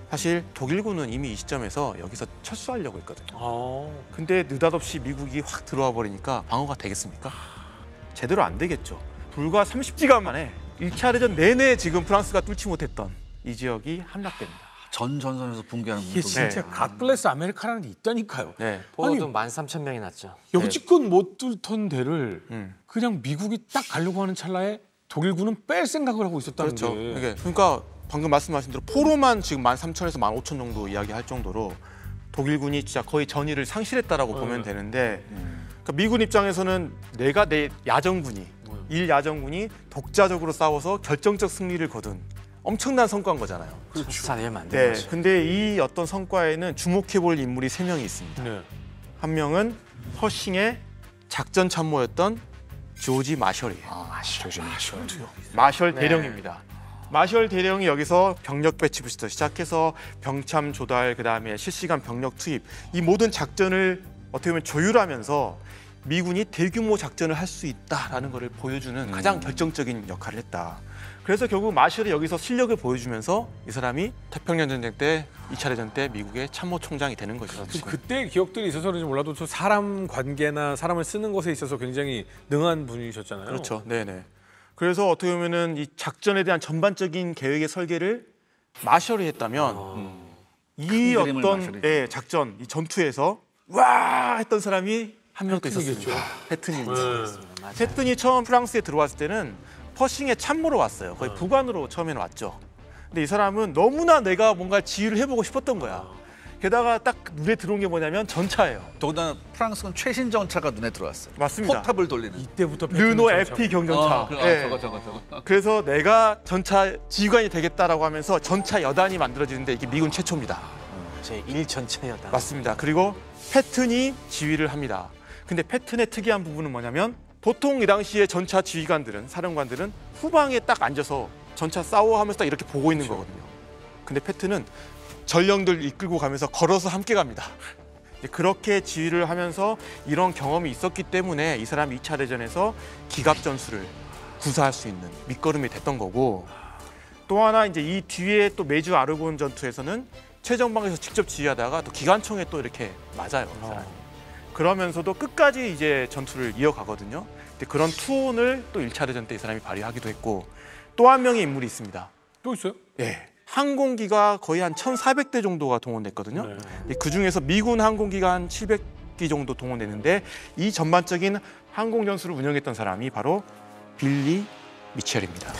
사실 독일군은 이미 이 시점에서 여기서 철수하려고 했거든요. 근데 느닷없이 미국이 확 들어와 버리니까 방어가 되겠습니까? 제대로 안 되겠죠. 불과 30시간 만에 1차 대전 내내 지금 프랑스가 뚫지 못했던 이 지역이 함락됩니다. 전 전선에서 붕괴하는 이게 운동이. 진짜 갓블레스 아메리카라는 게 있다니까요. 네. 포로도 13,000명이 났죠. 여지껏 못 뚫던 데를 음. 그냥 미국이 딱 가려고 하는 찰나에 독일군은 뺄 생각을 하고 있었다는 그렇죠. 게. 그러니까 방금 말씀하신 대로 포로만 지금 13,000에서 15,000 정도 이야기할 정도로 독일군이 진짜 거의 전의를 상실했다라고 보면 되는데 그러니까 미군 입장에서는 내가 내 야전군이 일 야전군이 독자적으로 싸워서 결정적 승리를 거둔 엄청난 성과인 거잖아요. 차례를 만든 네. 거죠. 근데 이 어떤 성과에는 주목해 볼 인물이 3명이 있습니다. 네. 한 명은 퍼싱의 작전 참모였던 조지 마셜이에요. 마셜 대령입니다. 마셜 대령이 여기서 병력 배치부터 시작해서 병참 조달, 그다음에 실시간 병력 투입, 이 모든 작전을 어떻게 보면 조율하면서 미군이 대규모 작전을 할 수 있다라는 것을 보여주는 가장 결정적인 역할을 했다. 그래서 결국 마셜이 여기서 실력을 보여주면서 이 사람이 태평양 전쟁 때 2차 대전 때 미국의 참모 총장이 되는 거죠. 그때 기억들이 있어서 그런지 몰라도 저 사람 관계나 사람을 쓰는 것에 있어서 굉장히 능한 분이셨잖아요. 그렇죠. 네네. 그래서 어떻게 보면은 이 작전에 대한 전반적인 계획의 설계를 마셜이 했다면 이 큰 그림을 어떤 마셜이. 작전, 이 전투에서 와 했던 사람이 한 명 더 있었습니다. 패튼이겠죠. 패튼입니다. 맞아요. 패튼이 처음 프랑스에 들어왔을 때는 퍼싱의 참모로 왔어요. 거의 부관으로 처음에는 왔죠. 근데 이 사람은 너무나 내가 뭔가 지휘를 해보고 싶었던 거야. 게다가 딱 눈에 들어온 게 뭐냐면 전차예요. 더군다나 프랑스군 최신 전차가 눈에 들어왔어요. 맞습니다. 포탑을 돌리는. 이때부터 르노 패튼은 FP 경전차. 예. 저거. 그래서 내가 전차 지휘관이 되겠다라고 하면서 전차 여단이 만들어지는데 이게 미군 최초입니다. 제 1전차였다. 맞습니다. 그리고 패튼이 지휘를 합니다. 근데 패튼의 특이한 부분은 뭐냐면 보통 이 당시에 전차 지휘관들은 사령관들은 후방에 딱 앉아서 전차 싸워하면서 딱 이렇게 보고 있는 거거든요. 근데 패튼은 전령들 이끌고 가면서 걸어서 함께 갑니다. 그렇게 지휘를 하면서 이런 경험이 있었기 때문에 이 사람이 2차 대전에서 기갑 전술을 구사할 수 있는 밑거름이 됐던 거고, 또 하나 이제 이 뒤에 또 메주 아르곤 전투에서는 최전방에서 직접 지휘하다가 또 기관총에 또 이렇게 맞아요. 이 사람이. 그러면서도 끝까지 이제 전투를 이어가거든요. 근데 그런 투혼을 또 1차 대전 때 이 사람이 발휘하기도 했고, 또 한 명의 인물이 있습니다. 또 있어요? 예. 항공기가 거의 한 1,400대 정도가 동원됐거든요. 네. 그 중에서 미군 항공기가 한 700기 정도 동원됐는데 이 전반적인 항공 전술을 운영했던 사람이 바로 빌리 미첼입니다.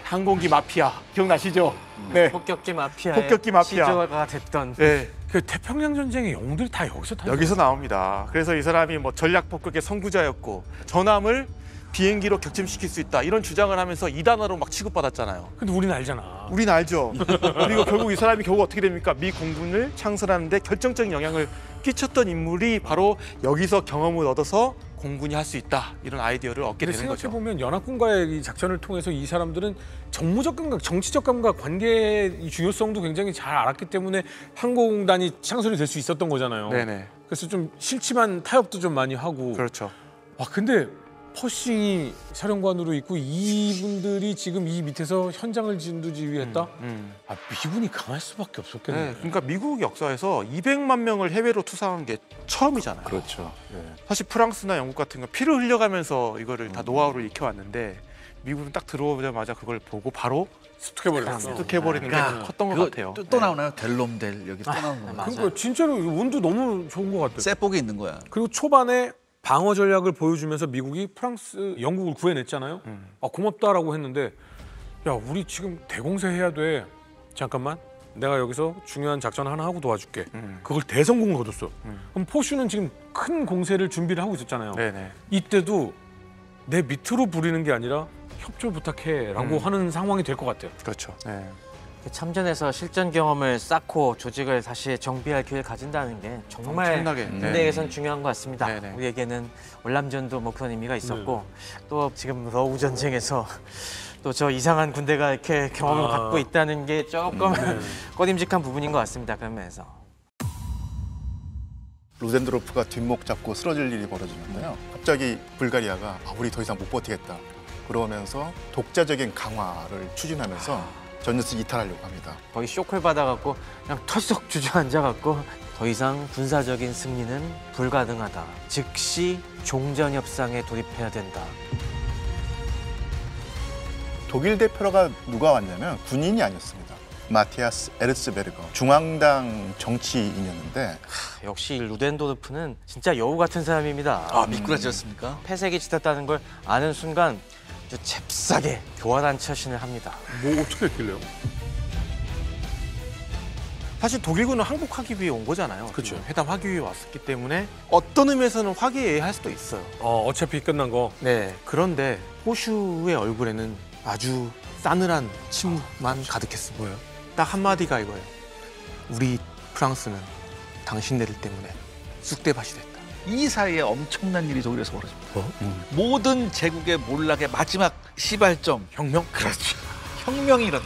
항공기 마피아 기억나시죠? 네. 폭격기 마피아. 폭격기 마피아. 시조가 됐던. 네. 그 태평양 전쟁의 영웅들이 다 여기서 타죠. 여기서 나옵니다. 그래서 이 사람이 뭐 전략 폭격의 선구자였고 전함을 비행기로 격침시킬 수 있다 이런 주장을 하면서 이단화로 막 취급받았잖아요. 근데 우리는 알잖아. 우린 알죠. 그리고 결국 이 사람이 결국 어떻게 됩니까? 미 공군을 창설하는 데 결정적인 영향을 끼쳤던 인물이 바로 여기서 경험을 얻어서 공군이 할 수 있다 이런 아이디어를 얻게 근데 되는 거죠. 생각해보면 연합군과의 이 작전을 통해서 이 사람들은 정무적 감각, 정치적 감각, 관계의 이 중요성도 굉장히 잘 알았기 때문에 항공단이 창설이 될 수 있었던 거잖아요. 네네. 그래서 좀 싫지만 타협도 좀 많이 하고. 그렇죠. 와 근데 퍼싱이 사령관으로 있고 이분들이 지금 이 밑에서 현장을 진두지휘했다? 아 미군이 강할 수밖에 없었겠네. 네, 그러니까 미국 역사에서 200만 명을 해외로 투사한 게 처음이잖아요. 그렇죠. 예. 사실 프랑스나 영국 같은 건 피를 흘려가면서 이거를 다 노하우를 익혀왔는데 미국은 딱 들어오자마자 그걸 보고 바로 습득해버렸어. 습득해버리는 게 컸던 것 그거 같아요. 또 나오나요? 델롬델 여기 또 나오는 거. 맞아요. 그러니까 진짜로 운도 너무 좋은 것 같아요. 세복이 있는 거야. 그리고 초반에 방어 전략을 보여주면서 미국이 프랑스, 영국을 구해냈잖아요. 아, 고맙다라고 했는데 야, 우리 지금 대공세 해야 돼. 잠깐만. 내가 여기서 중요한 작전 하나 하고 도와줄게. 그걸 대성공을 거뒀어. 그럼 포슈는 지금 큰 공세를 준비를 하고 있었잖아요. 네네. 이때도 내 밑으로 부리는 게 아니라 협조 부탁해라고 하는 상황이 될 것 같아요. 그렇죠. 네. 참전에서 실전 경험을 쌓고 조직을 다시 정비할 기회를 가진다는 게 정말 엄청나게, 군대에선 중요한 것 같습니다. 네네. 우리에게는 월남전도 뭐 그런 의미가 있었고 또 지금 러우 전쟁에서 또 저 이상한 군대가 이렇게 경험을 갖고 있다는 게 조금 꺼림직한 부분인 것 같습니다. 그런 면에서. 루덴도르프가 뒷목 잡고 쓰러질 일이 벌어지는데요. 갑자기 불가리아가 우리 더 이상 못 버티겠다. 그러면서 독자적인 강화를 추진하면서 전쟁을 이탈하려고 합니다. 거의 쇼크를 받아갖고 그냥 털썩 주저앉아갖고 더 이상 군사적인 승리는 불가능하다. 즉시 종전 협상에 돌입해야 된다. 독일 대표가 누가 왔냐면 군인이 아니었습니다. 마티아스 에르츠베르거, 중앙당 정치인이었는데 역시 이 루덴도르프는 진짜 여우 같은 사람입니다. 아 미꾸라지였습니까? 패색이 짙었다는 걸 아는 순간 아주 잽싸게 교활한 처신을 합니다. 뭐 어떻게 했길래요? 사실 독일군은 항복하기 위해 온 거잖아요. 그쵸. 회담하기 위해 왔었기 때문에 어떤 의미에서는 화기애애할 수도 있어요. 어차피 끝난 거. 네. 그런데 호슈의 얼굴에는 아주 싸늘한 침묵만 가득했어 보여요. 딱 한마디가 이거예요. 우리 프랑스는 당신네들 때문에 쑥대밭이 됐다. 이 사이에 엄청난 일이 독일에서 벌어집니다. 모든 제국의 몰락의 마지막 시발점 혁명? 그렇죠. 혁명이 일어나.